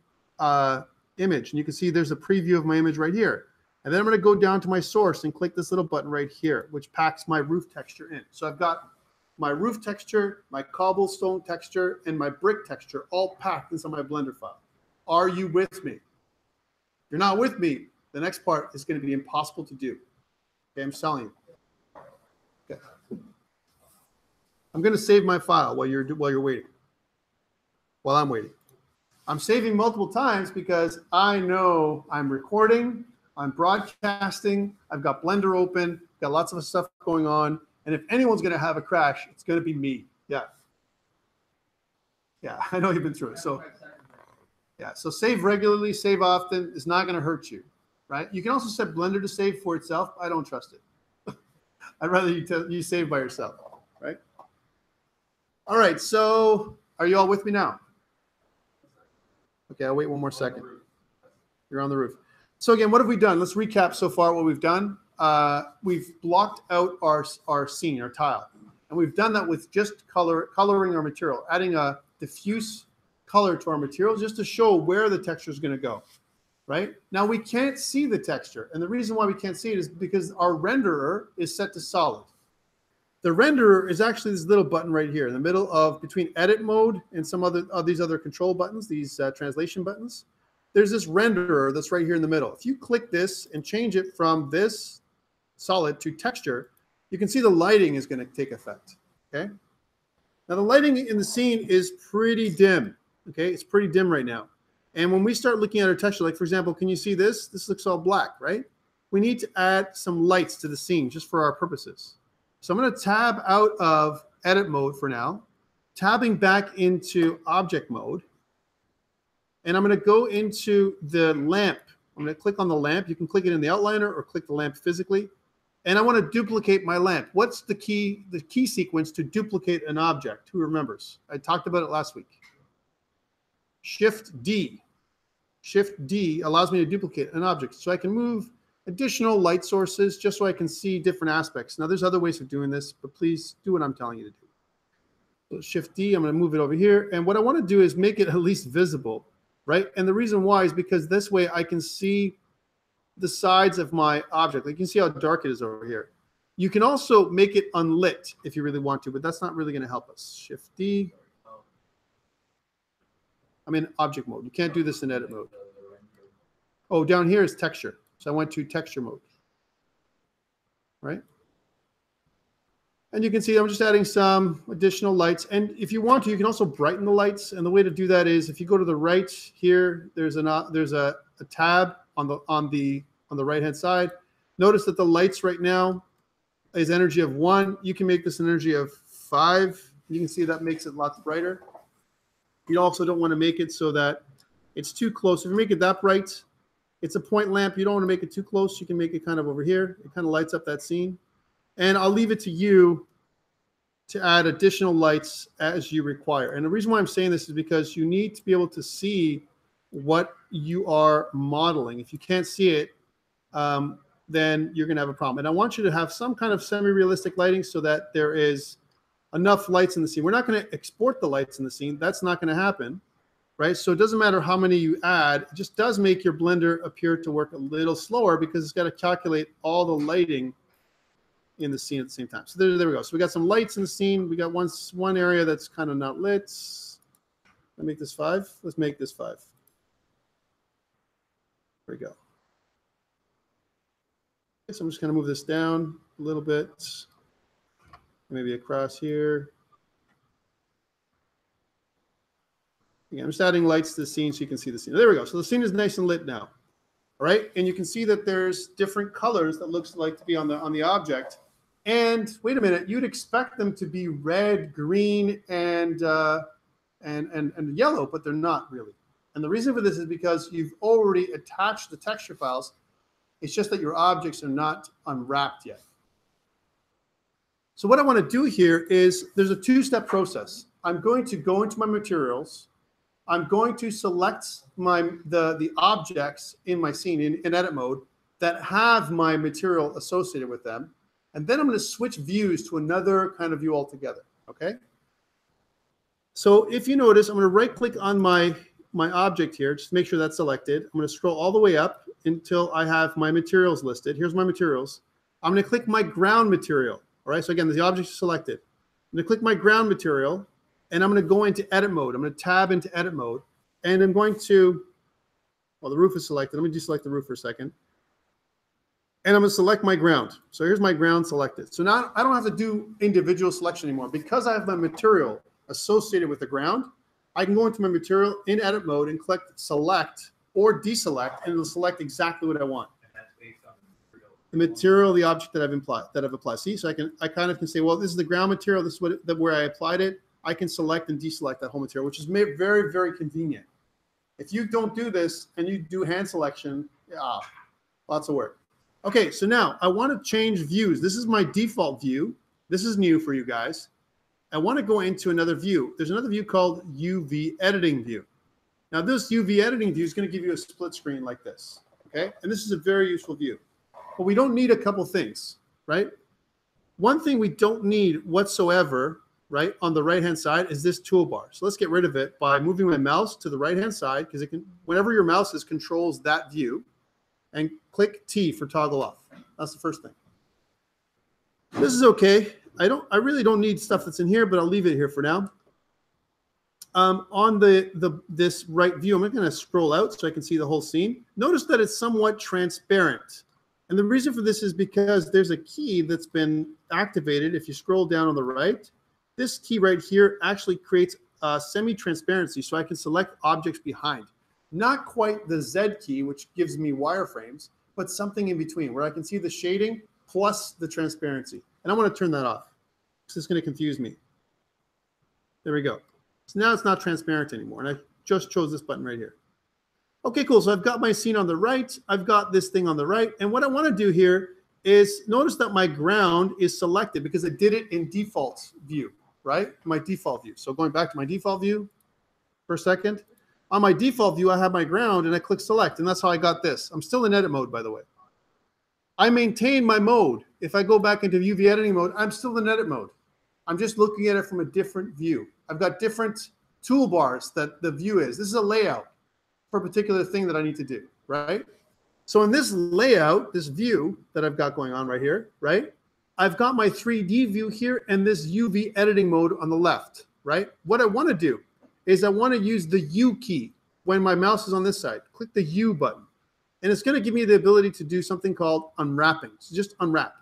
image. And you can see there's a preview of my image right here. And then I'm going to go down to my source and click this little button right here, which packs my roof texture in. So I've got my roof texture, my cobblestone texture, and my brick texture all packed inside my Blender file. Are you with me? If you're not with me, the next part is going to be impossible to do. Okay, I'm telling you. Okay. I'm going to save my file while you're waiting. While I'm waiting. I'm saving multiple times because I know I'm recording, I'm broadcasting, I've got Blender open, got lots of stuff going on. And if anyone's going to have a crash, it's going to be me. Yeah. Yeah, I know you've been through it. So, yeah, so save regularly, save often. It's not going to hurt you, right? You can also set Blender to save for itself. I don't trust it. I'd rather you save by yourself, right? All right, so are you all with me now? Okay, I'll wait one more second. You're on the roof. So again, what have we done? Let's recap so far what we've done. We've blocked out our scene, our tile. And we've done that with just coloring our material, adding a diffuse color to our material just to show where the texture is going to go, right? Now we can't see the texture. And the reason why we can't see it is because our renderer is set to solid. The renderer is actually this little button right here in the middle of between edit mode and some other of these other control buttons, these translation buttons. There's this renderer that's right here in the middle. If you click this and change it from this solid to texture, you can see the lighting is going to take effect, okay? Now the lighting in the scene is pretty dim, okay? It's pretty dim right now. And when we start looking at our texture, like for example, can you see this? This looks all black, right? We need to add some lights to the scene just for our purposes. So I'm going to tab out of edit mode for now, tabbing back into object mode. And I'm going to go into the lamp. I'm going to click on the lamp. You can click it in the outliner or click the lamp physically. And I want to duplicate my lamp. What's the key sequence to duplicate an object? Who remembers? I talked about it last week. Shift D. Shift D allows me to duplicate an object. So I can move additional light sources just so I can see different aspects. Now there's other ways of doing this, but please do what I'm telling you to do. So Shift D, I'm going to move it over here. And what I want to do is make it at least visible, right? And the reason why is because this way I can see the sides of my object. Like you can see how dark it is over here. You can also make it unlit if you really want to, but that's not really going to help us. Shift D. I'm in object mode. You can't do this in edit mode. Oh, down here is texture. So I went to texture mode, right? And you can see I'm just adding some additional lights. And if you want to, you can also brighten the lights. And the way to do that is if you go to the right here, there's a tab on the right-hand side. Notice that the lights right now is energy of 1. You can make this an energy of 5. You can see that makes it lots brighter. You also don't want to make it so that it's too close. If you make it that bright, it's a point lamp. You don't want to make it too close. You can make it kind of over here. It kind of lights up that scene. And I'll leave it to you to add additional lights as you require. And the reason why I'm saying this is because you need to be able to see what you are modeling. If you can't see it, then you're going to have a problem. And I want you to have some kind of semi-realistic lighting so that there is enough lights in the scene. We're not going to export the lights in the scene. That's not going to happen. right? So it doesn't matter how many you add, it just does make your Blender appear to work a little slower because it's got to calculate all the lighting in the scene at the same time. So there we go. So we got some lights in the scene. We got one area that's kind of not lit. Let's make this 5. Let's make this 5. There we go. Okay, so I'm just going to move this down a little bit. Maybe across here. Again, I'm just adding lights to the scene so you can see the scene. There we go. So the scene is nice and lit now. All right, and you can see that there's different colors that looks like to be on the object. And wait a minute, you'd expect them to be red, green, and yellow, but they're not really. And the reason for this is because you've already attached the texture files. It's just that your objects are not unwrapped yet. So what I want to do here is there's a 2-step process. I'm going to go into my materials. I'm going to select the objects in my scene in edit mode that have my material associated with them. And then I'm going to switch views to another kind of view altogether. Okay. So if you notice, I'm going to right click on my object here, just to make sure that's selected. I'm going to scroll all the way up until I have my materials listed. Here's my materials. I'm going to click my ground material. All right. So again, the object is selected. I'm going to click my ground material. And I'm going to go into edit mode. I'm going to tab into edit mode. And I'm going to, well, the roof is selected. Let me deselect the roof for a second. And I'm going to select my ground. So here's my ground selected. So now I don't have to do individual selection anymore. Because I have my material associated with the ground, I can go into my material in edit mode and click select or deselect, and it'll select exactly what I want. And that's based on the material, the object that I've applied. See, so I kind of can say, well, this is the ground material. This is where I applied it. I can select and deselect that whole material, which is very, very convenient. If you don't do this and you do hand selection, yeah, lots of work. Okay, so now I want to change views. This is my default view. This is new for you guys. I want to go into another view. There's another view called UV editing view. Now this UV editing view is going to give you a split screen like this, okay? And this is a very useful view. But we don't need a couple things, right? One thing we don't need whatsoever, right, on the right-hand side is this toolbar. So let's get rid of it by moving my mouse to the right-hand side, because it can, whenever your mouse is, controls that view, and click T for toggle off. That's the first thing. This is okay. I really don't need stuff that's in here, but I'll leave it here for now. On this right view, I'm going to scroll out so I can see the whole scene. Notice that it's somewhat transparent. And the reason for this is because there's a key that's been activated. If you scroll down on the right, this key right here actually creates a semi-transparency, so I can select objects behind. Not quite the Z key, which gives me wireframes, but something in between where I can see the shading plus the transparency. And I want to turn that off because it's going to confuse me. There we go. So now it's not transparent anymore. And I just chose this button right here. Okay, cool. So I've got my scene on the right. I've got this thing on the right. And what I want to do here is notice that my ground is selected because I did it in default view, right? My default view. So going back to my default view for a second. On my default view, I have my ground and I click select. And that's how I got this. I'm still in edit mode, by the way. I maintain my mode. If I go back into UV editing mode, I'm still in edit mode. I'm just looking at it from a different view. I've got different toolbars that the view is. This is a layout for a particular thing that I need to do, right? So in this layout, this view that I've got going on right here, right? I've got my 3D view here and this UV editing mode on the left, right? What I want to do is I want to use the U key when my mouse is on this side. Click the U button. And it's going to give me the ability to do something called unwrapping. So just unwrap.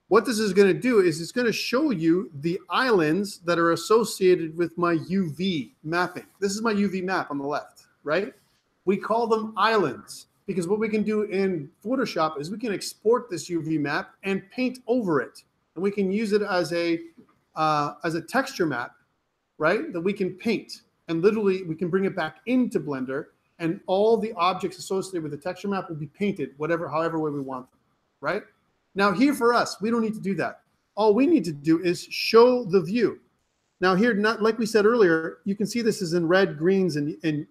What this is going to do is it's going to show you the islands that are associated with my UV mapping. This is my UV map on the left, right? We call them islands because what we can do in Photoshop is we can export this UV map and paint over it. And we can use it as a texture map, right, that we can paint. And literally, we can bring it back into Blender, and all the objects associated with the texture map will be painted however way we want them, right? Now here for us, we don't need to do that. All we need to do is show the view. Now here, not like we said earlier, you can see this is in red, greens, and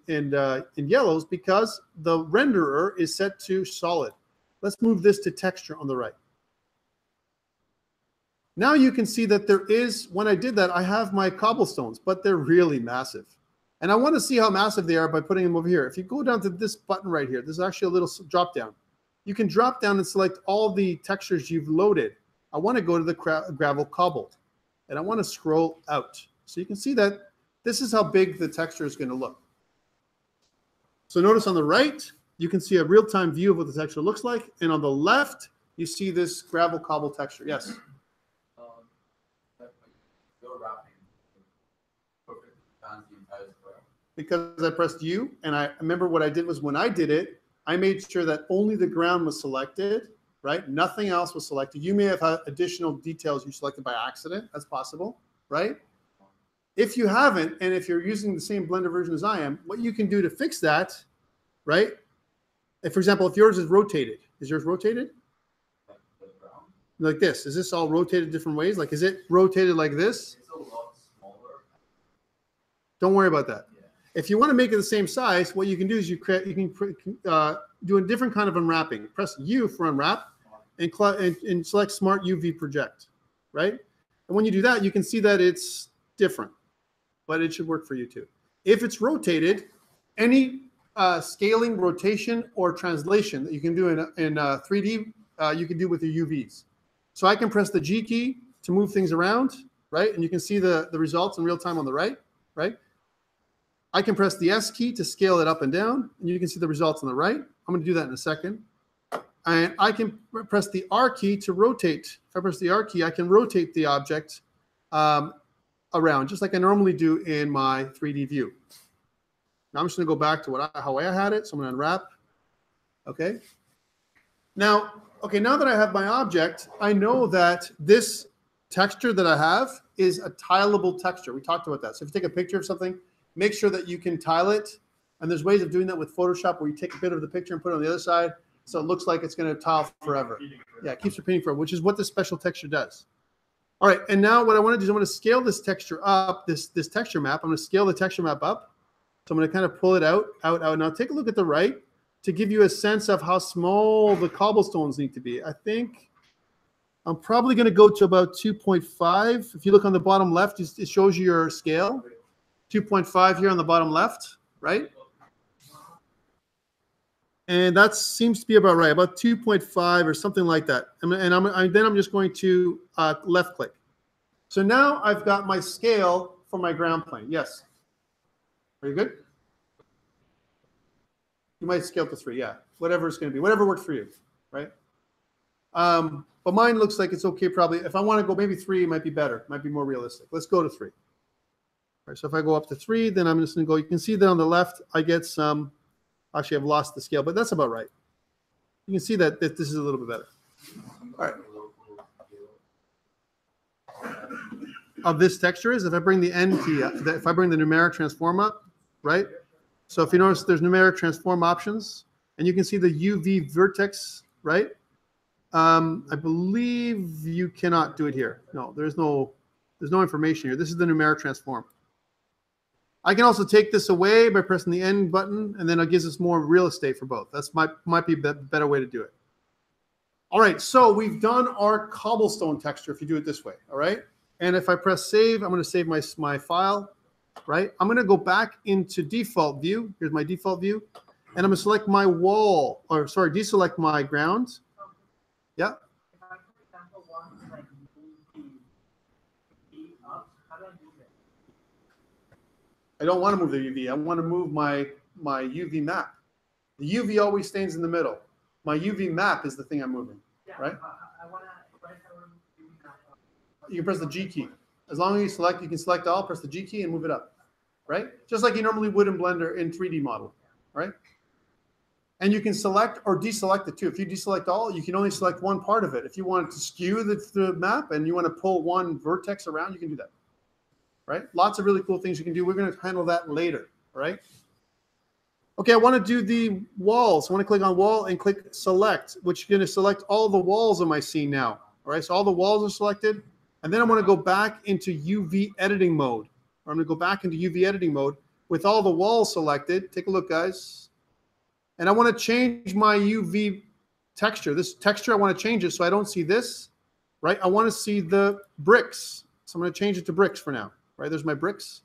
yellows because the renderer is set to solid. Let's move this to texture on the right. Now you can see that there is, when I did that, I have my cobblestones, but they're really massive. And I want to see how massive they are by putting them over here. If you go down to this button right here, there's actually a little drop down. You can drop down and select all the textures you've loaded. I want to go to the gravel cobbled, and I want to scroll out. So you can see that this is how big the texture is going to look. So notice on the right, you can see a real-time view of what the texture looks like. And on the left, you see this gravel cobble texture. Yes? Because I pressed U, and I remember what I did was when I did it, I made sure that only the ground was selected, right? Nothing else was selected. You may have had additional details you selected by accident. That's possible, right? If you haven't, and if you're using the same Blender version as I am, what you can do to fix that, right? If, for example, if yours is rotated, is yours rotated? Like this. Is this all rotated different ways? Like, is it rotated like this? It's a lot smaller. Don't worry about that. If you want to make it the same size, what you can do is you can do a different kind of unwrapping. Press U for unwrap and select Smart UV Project, right? And when you do that, you can see that it's different, but it should work for you too. If it's rotated, any scaling, rotation, or translation that you can do in 3D, you can do with your UVs. So I can press the G key to move things around, right? And you can see the results in real time on the right, right? I can press the S key to scale it up and down, and you can see the results on the right. I'm going to do that in a second. And I can press the R key to rotate. If I press the R key, I can rotate the object around, just like I normally do in my 3D view. Now I'm just going to go back to how I had it. So I'm going to unwrap. Okay. Now that I have my object, I know that this texture that I have is a tileable texture. We talked about that. So if you take a picture of something, make sure that you can tile it. And there's ways of doing that with Photoshop where you take a bit of the picture and put it on the other side so it looks like it's going to tile forever. Yeah, it keeps repeating forever, which is what this special texture does. All right, and now what I want to do is I want to scale this texture up, this texture map. I'm going to scale the texture map up. So I'm going to kind of pull it out. Now take a look at the right to give you a sense of how small the cobblestones need to be. I think I'm probably going to go to about 2.5. If you look on the bottom left, it shows you your scale. 2.5 here on the bottom left, right? And that seems to be about right, about 2.5 or something like that. And then I'm just going to left click. So now I've got my scale for my ground plane. Yes. Are you good? You might scale to 3, yeah. Whatever it's going to be, whatever works for you, right? But mine looks like it's okay probably. If I want to go maybe 3, it might be better. It might be more realistic. Let's go to 3. All right, so if I go up to 3, then I'm just going to go. You can see that on the left, I get some. Actually, I've lost the scale, but that's about right. You can see that this is a little bit better. All right. Of this texture is if I bring the N key up, if I bring the numeric transform up, right? So if you notice, there's numeric transform options, and you can see the UV vertex, right? I believe you cannot do it here. No, there's no information here. This is the numeric transform. I can also take this away by pressing the N button, and then it gives us more real estate for both. That's might be a better way to do it. All right, so we've done our cobblestone texture if you do it this way, all right? And if I press save, I'm going to save my file, right? I'm going to go back into default view. Here's my default view. And I'm going to select my wall, or sorry, deselect my ground. Yeah. If I, for example, want to like move the UV up, how do I do that? I don't want to move the UV. I want to move my UV map. The UV always stays in the middle. My UV map is the thing I'm moving, Yeah, right? I want to UV map up. You can press the G key. As long as you can select all, press the G key and move it up, right? Just like you normally would in Blender in 3D model, right? And you can select or deselect it too. If you deselect all, you can only select one part of it. If you want to skew the map and you want to pull one vertex around, you can do that, right? Lots of really cool things you can do. We're going to handle that later, all right? Okay, I want to do the walls. I want to click on wall and click select, which is going to select all the walls of my scene now, all right? So all the walls are selected. And then I'm going to go back into UV editing mode. Or I'm going to go back into UV editing mode with all the walls selected. Take a look, guys. And I want to change my UV texture. This texture, I want to change it so I don't see this, right? I want to see the bricks. So I'm going to change it to bricks for now, right? There's my bricks.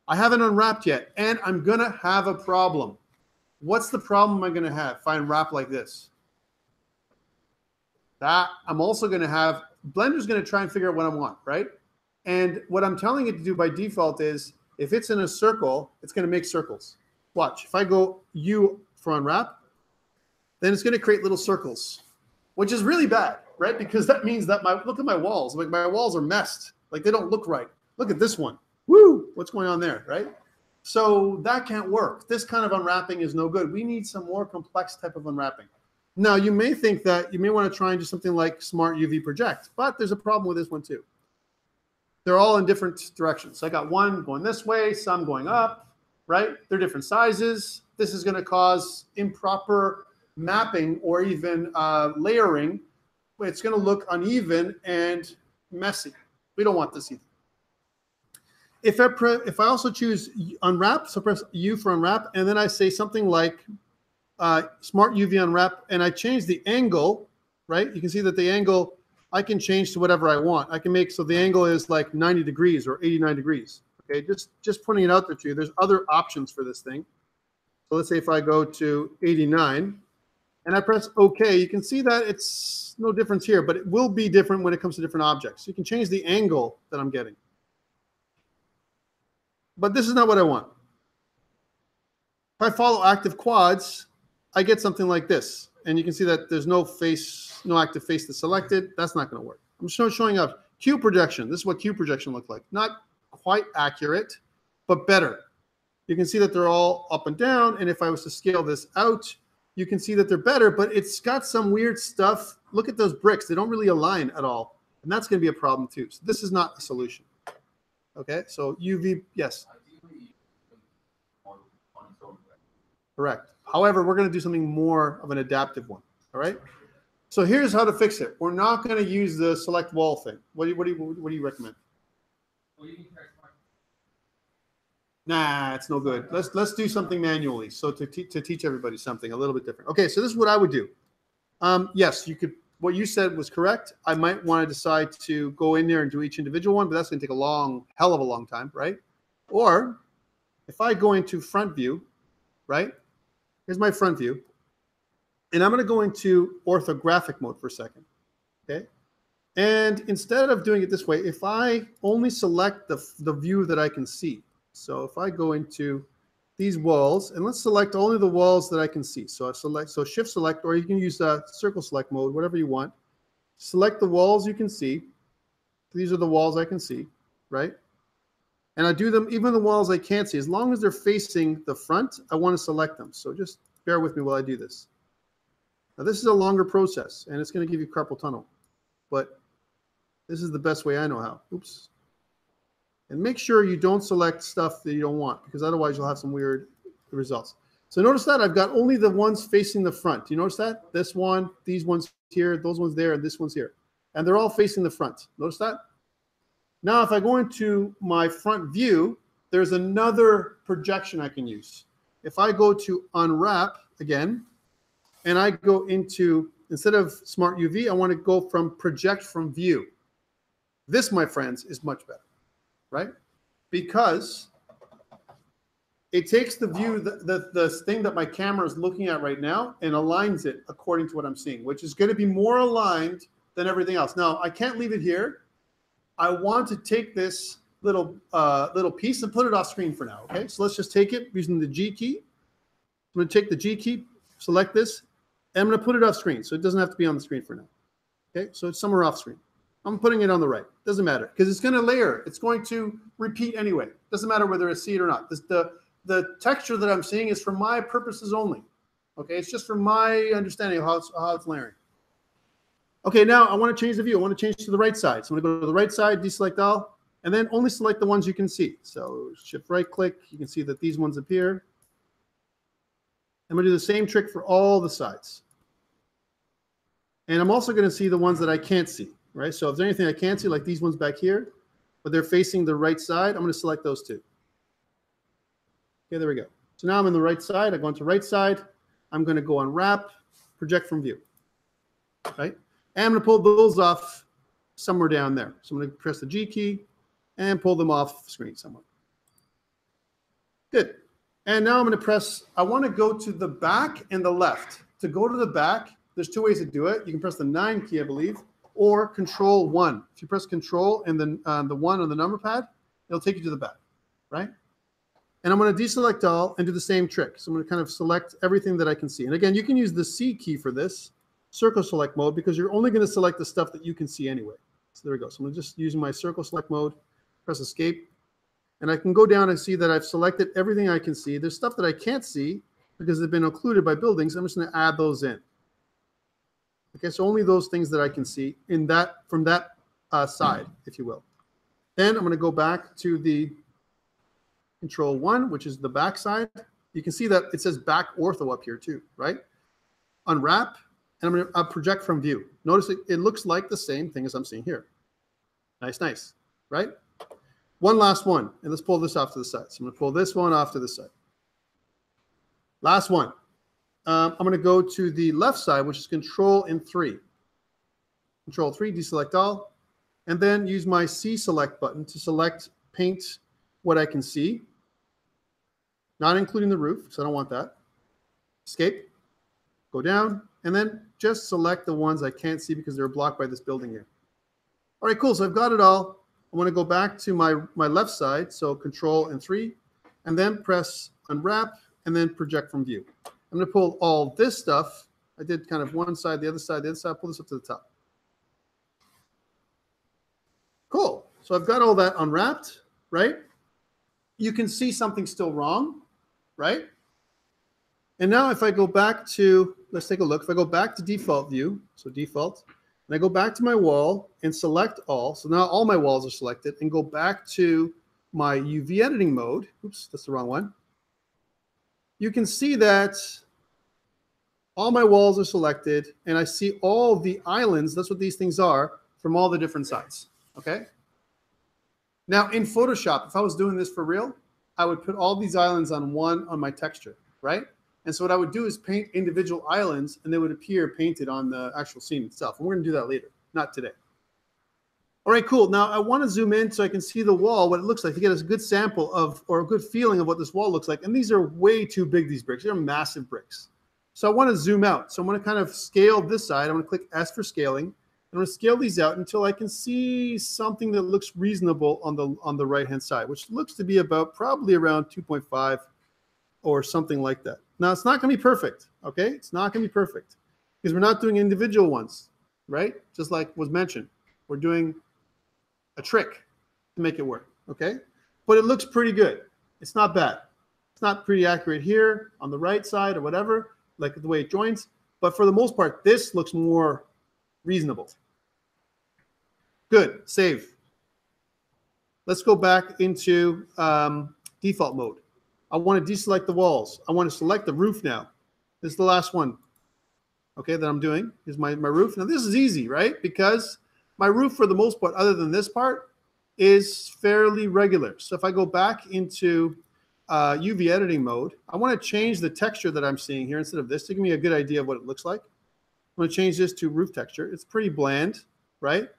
I haven't unwrapped yet, and I'm going to have a problem. What's the problem I'm going to have if I unwrap like this? That I'm also going to have, Blender's going to try and figure out what I want, right? And what I'm telling it to do by default is, if it's in a circle, it's going to make circles. Watch, if I go U for unwrap, then it's going to create little circles, which is really bad, right? Because that means that look at my walls. Like my walls are messed. Like they don't look right. Look at this one. Woo, what's going on there, right? So that can't work. This kind of unwrapping is no good. We need some more complex type of unwrapping. Now, you may think that you may want to try and do something like Smart UV Project, but there's a problem with this one too. They're all in different directions. I got one going this way, some going up, right? They're different sizes. This is going to cause improper mapping or even layering. It's going to look uneven and messy. We don't want this either. If I also choose unwrap, so press U for unwrap, and then I say something like Smart UV unwrap, and I change the angle, right? You can see that the angle I can change to whatever I want. I can make so the angle is like 90 degrees or 89 degrees. Okay, just putting it out there to you. There's other options for this thing. So let's say if I go to 89 and I press OK, you can see that it's no difference here, but it will be different when it comes to different objects. You can change the angle that I'm getting. But this is not what I want. If I follow active quads, I get something like this. And you can see that there's no face, no active face that's selected. That's not going to work. I'm showing up cube projection. This is what cube projection looked like. Not quite accurate, but better. You can see that they're all up and down. And if I was to scale this out, you can see that they're better, but it's got some weird stuff. Look at those bricks. They don't really align at all. And that's going to be a problem too. So this is not a solution. Okay, so UV, yes. Correct. However, we're going to do something more of an adaptive one. All right. So here's how to fix it. We're not going to use the select wall thing. What do you recommend? Well, you can try smart. Nah, it's no good. Let's do something manually. So to teach everybody something a little bit different. Okay, so this is what I would do. Yes, you could. What you said was correct. I might want to decide to go in there and do each individual one, but that's going to take a hell of a long time, right? Or if I go into front view, right? Here's my front view. And I'm going to go into orthographic mode for a second, okay? And instead of doing it this way, if I only select the view that I can see, so if I go into these walls, and let's select only the walls that I can see. So shift select, or you can use circle select mode, whatever you want. Select the walls you can see. These are the walls I can see, right? And I do them, even the walls I can't see, as long as they're facing the front, I want to select them. So just bear with me while I do this. Now this is a longer process, and it's going to give you carpal tunnel, but this is the best way I know how. Oops. And make sure you don't select stuff that you don't want, because otherwise you'll have some weird results. So notice that I've got only the ones facing the front. Do you notice that? This one, these ones here, those ones there, and this one's here. And they're all facing the front. Notice that? Now, if I go into my front view, there's another projection I can use. If I go to unwrap again, and I go into, instead of Smart UV, I want to go from project from view. This, my friends, is much better, right? Because it takes the view, the thing that my camera is looking at right now, and aligns it according to what I'm seeing, which is going to be more aligned than everything else. Now, I can't leave it here. I want to take this little piece and put it off screen for now, okay? So let's just take it using the G key. I'm going to take the G key, select this, and I'm going to put it off screen, so it doesn't have to be on the screen for now. Okay, so it's somewhere off screen. I'm putting it on the right. Doesn't matter, because it's going to layer. It's going to repeat anyway. Doesn't matter whether I see it or not. The texture that I'm seeing is for my purposes only. Okay, it's just for my understanding of how it's layering. Okay, now I want to change the view. I want to change to the right side. So I'm going to go to the right side, deselect all, and then only select the ones you can see. So shift right click. You can see that these ones appear. I'm going to do the same trick for all the sides. And I'm also going to see the ones that I can't see, right? So if there's anything I can't see, like these ones back here, but they're facing the right side, I'm going to select those two. Okay, there we go. So now I'm in the right side. I go into right side. I'm going to go unwrap, project from view, right? And I'm going to pull those off somewhere down there. So I'm going to press the G key and pull them off screen somewhere. Good. And now I'm going to press, I want to go to the back and the left. To go to the back, there's two ways to do it. You can press the 9 key, I believe, or Control 1. If you press Control and then the 1 on the number pad, it'll take you to the back, right? And I'm going to deselect all and do the same trick. So I'm going to kind of select everything that I can see. And again, you can use the C key for this, circle select mode, because you're only going to select the stuff that you can see anyway. So there we go. So I'm just using my circle select mode, press Escape. And I can go down and see that I've selected everything I can see. There's stuff that I can't see because they've been occluded by buildings. I'm just going to add those in. Okay, so only those things that I can see in that from that side, if you will. Then I'm going to go back to the Control 1, which is the back side. You can see that it says back ortho up here too, right? Unwrap, and I'm going to project from view. Notice it looks like the same thing as I'm seeing here. Nice, nice, right? One last one, and let's pull this off to the side. So I'm going to pull this one off to the side. Last one. I'm going to go to the left side, which is Control and 3. Control 3, deselect all, and then use my C select button to select paint what I can see, not including the roof, because I don't want that. Escape, go down, and then just select the ones I can't see because they're blocked by this building here. All right, cool. So I've got it all. I want to go back to my left side, so Control and 3, and then press Unwrap, and then Project from View. I'm going to pull all this stuff. I did kind of one side, the other side, pull this up to the top. Cool. So I've got all that unwrapped, right? You can see something still wrong, right? And now if I go back to, let's take a look. If I go back to default view, so default, and I go back to my wall and select all. So now all my walls are selected, and go back to my UV editing mode. Oops, that's the wrong one. You can see that all my walls are selected, and I see all the islands, that's what these things are, from all the different sides, okay? Now in Photoshop, if I was doing this for real, I would put all these islands on my texture, right? And so what I would do is paint individual islands, and they would appear painted on the actual scene itself. And we're going to do that later, not today. All right, cool. Now I want to zoom in so I can see the wall, what it looks like, to get a good sample of, or a good feeling of what this wall looks like. And these are way too big, these bricks. They're massive bricks. So I want to zoom out. So I'm going to kind of scale this side. I'm going to click S for scaling. I'm going to scale these out until I can see something that looks reasonable on the right-hand side, which looks to be about probably around 2.5 or something like that. Now, it's not going to be perfect, okay? It's not going to be perfect because we're not doing individual ones, right? Just like was mentioned. We're doing a trick to make it work, okay? But it looks pretty good. It's not bad. It's not pretty accurate here on the right side or whatever, like the way it joins. But for the most part, this looks more reasonable. Good, save. Let's go back into default mode. I want to deselect the walls. I want to select the roof now. This is the last one, okay, that I'm doing. Is my roof. Now this is easy, right? Because my roof, for the most part, other than this part, is fairly regular. So if I go back into UV editing mode, I want to change the texture that I'm seeing here instead of this to give me a good idea of what it looks like. I'm going to change this to roof texture. It's pretty bland, right?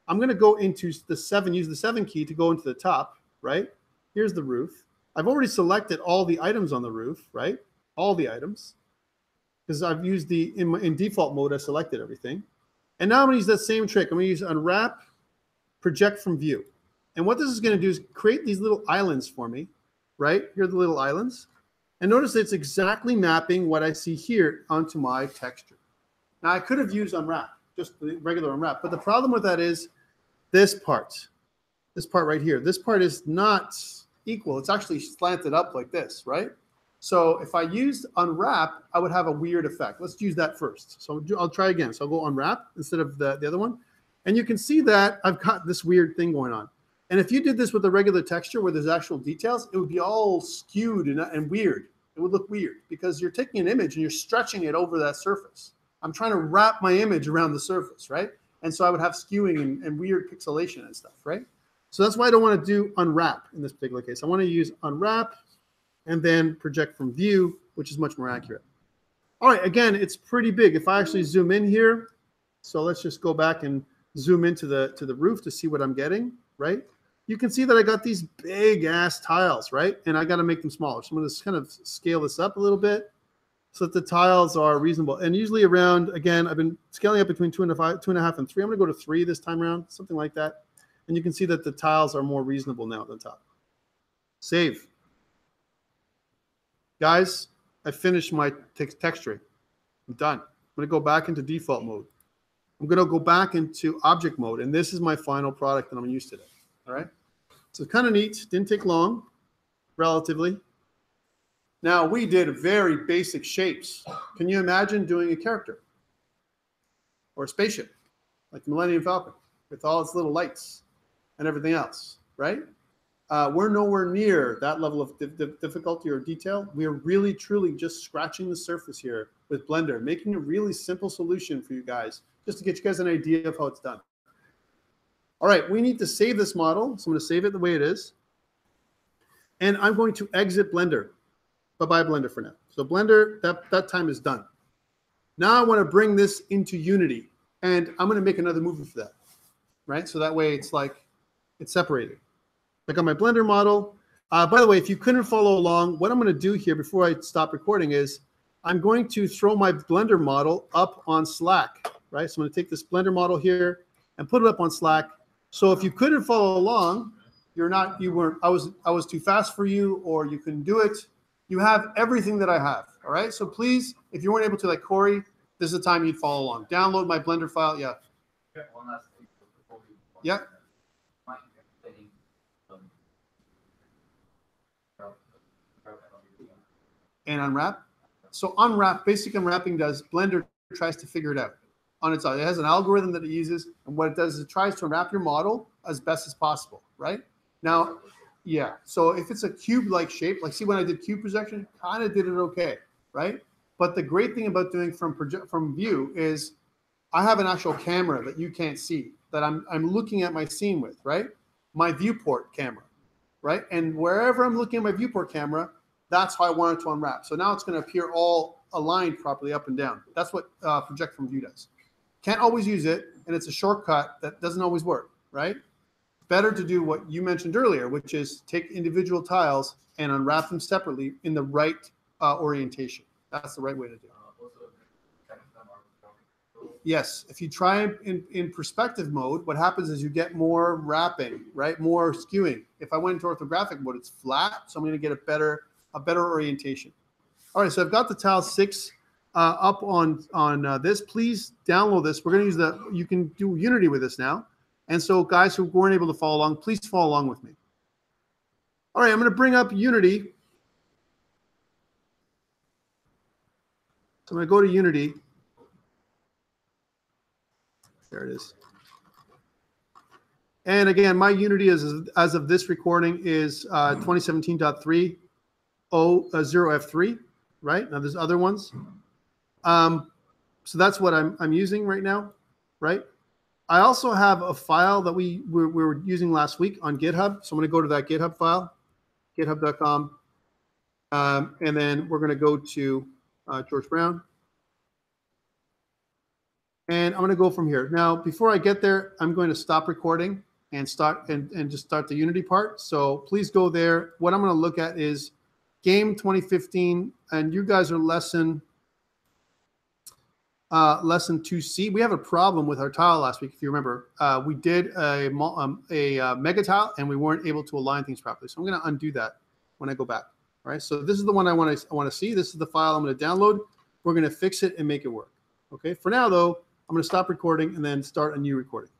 I'm going to go into the 7, use the 7 key to go into the top, right? Here's the roof. I've already selected all the items on the roof, right? All the items. Because I've used in default mode, I selected everything. And now I'm going to use that same trick. I'm going to use Unwrap, Project from View. And what this is going to do is create these little islands for me, right? Here are the little islands. And notice it's exactly mapping what I see here onto my texture. Now, I could have used Unwrap, just the regular Unwrap. But the problem with that is this part right here. This part is not equal. It's actually slanted up like this, right? So if I used Unwrap, I would have a weird effect. Let's use that first. So I'll try again. So I'll go Unwrap instead of the other one. And you can see that I've got this weird thing going on. And if you did this with a regular texture where there's actual details, it would be all skewed and weird. It would look weird because you're taking an image and you're stretching it over that surface. I'm trying to wrap my image around the surface, right? And so I would have skewing and weird pixelation and stuff, right? So that's why I don't want to do Unwrap in this particular case. I want to use Unwrap and then Project from View, which is much more accurate. All right, again, it's pretty big. If I actually zoom in here, so let's just go back and zoom into the roof to see what I'm getting, right? you can see that I got these big ass tiles, right? And I got to make them smaller. So I'm going to kind of scale this up a little bit so that the tiles are reasonable. And usually around, again, I've been scaling up between 2.5 and 3. I'm going to go to 3 this time around, something like that. And you can see that the tiles are more reasonable now at the top. Save. Guys, I finished my texturing. I'm done. I'm going to go back into default mode. I'm going to go back into object mode, and this is my final product that I'm going to use today. All right? So kind of neat. Didn't take long, relatively. Now, we did very basic shapes. Can you imagine doing a character or a spaceship like the Millennium Falcon with all its little lights and everything else, right? We're nowhere near that level of difficulty or detail. We are really, truly just scratching the surface here with Blender, making a really simple solution for you guys, just to get you guys an idea of how it's done. All right, we need to save this model. So I'm going to save it the way it is. And I'm going to exit Blender. Bye-bye Blender for now. So Blender, that time is done. Now I want to bring this into Unity. And I'm going to make another movie for that, right? So that way it's like, it's separated. I got my Blender model. By the way, if you couldn't follow along, what I'm going to do here before I stop recording is I'm going to throw my Blender model up on Slack, right? So I'm going to take this Blender model here and put it up on Slack. So if you couldn't follow along, I was too fast for you, or you couldn't do it, you have everything that I have, all right? So please, if you weren't able to, like Corey, this is the time you'd follow along. Download my Blender file, yeah. One last thing before we Yeah. And unwrap. So unwrap, basic unwrapping does, Blender tries to figure it out on its own. It has an algorithm that it uses, and what it does is it tries to unwrap your model as best as possible, right? Now, yeah, so if it's a cube-like shape, like see when I did cube projection, kind of did it okay, right? But the great thing about doing from view is I have an actual camera that you can't see, that I'm looking at my scene with, right? My viewport camera, right? And wherever I'm looking at my viewport camera, that's how I want it to unwrap. So now it's going to appear all aligned properly up and down. That's what project from view does. Can't always use it, and it's a shortcut that doesn't always work, right? Better to do what you mentioned earlier, which is take individual tiles and unwrap them separately in the right orientation. That's the right way to do it. Yes, if you try in perspective mode, what happens is you get more wrapping, right? More skewing. If I went into orthographic mode, it's flat, so I'm going to get a better orientation. All right, so I've got the tile 6 up on this. Please download this. We're going to use you can do Unity with this now. And so guys who weren't able to follow along, please follow along with me. All right, I'm going to bring up Unity. So I'm going to go to Unity. There it is. And again, my Unity as of this recording is 2017.3. 0F3, right? Now there's other ones. So that's what I'm using right now, right? I also have a file that we were using last week on GitHub. So I'm going to go to that GitHub file, github.com. And then we're going to go to George Brown. And I'm going to go from here. Now, before I get there, I'm going to stop recording and just start the Unity part. So please go there. What I'm going to look at is GAME2015, and you guys are lesson 2C. We have a problem with our tile last week, if you remember. We did a mega tile, and we weren't able to align things properly. So I'm going to undo that when I go back. All right. So this is the one I want to see. This is the file I'm going to download. We're going to fix it and make it work. Okay. For now, though, I'm going to stop recording and then start a new recording.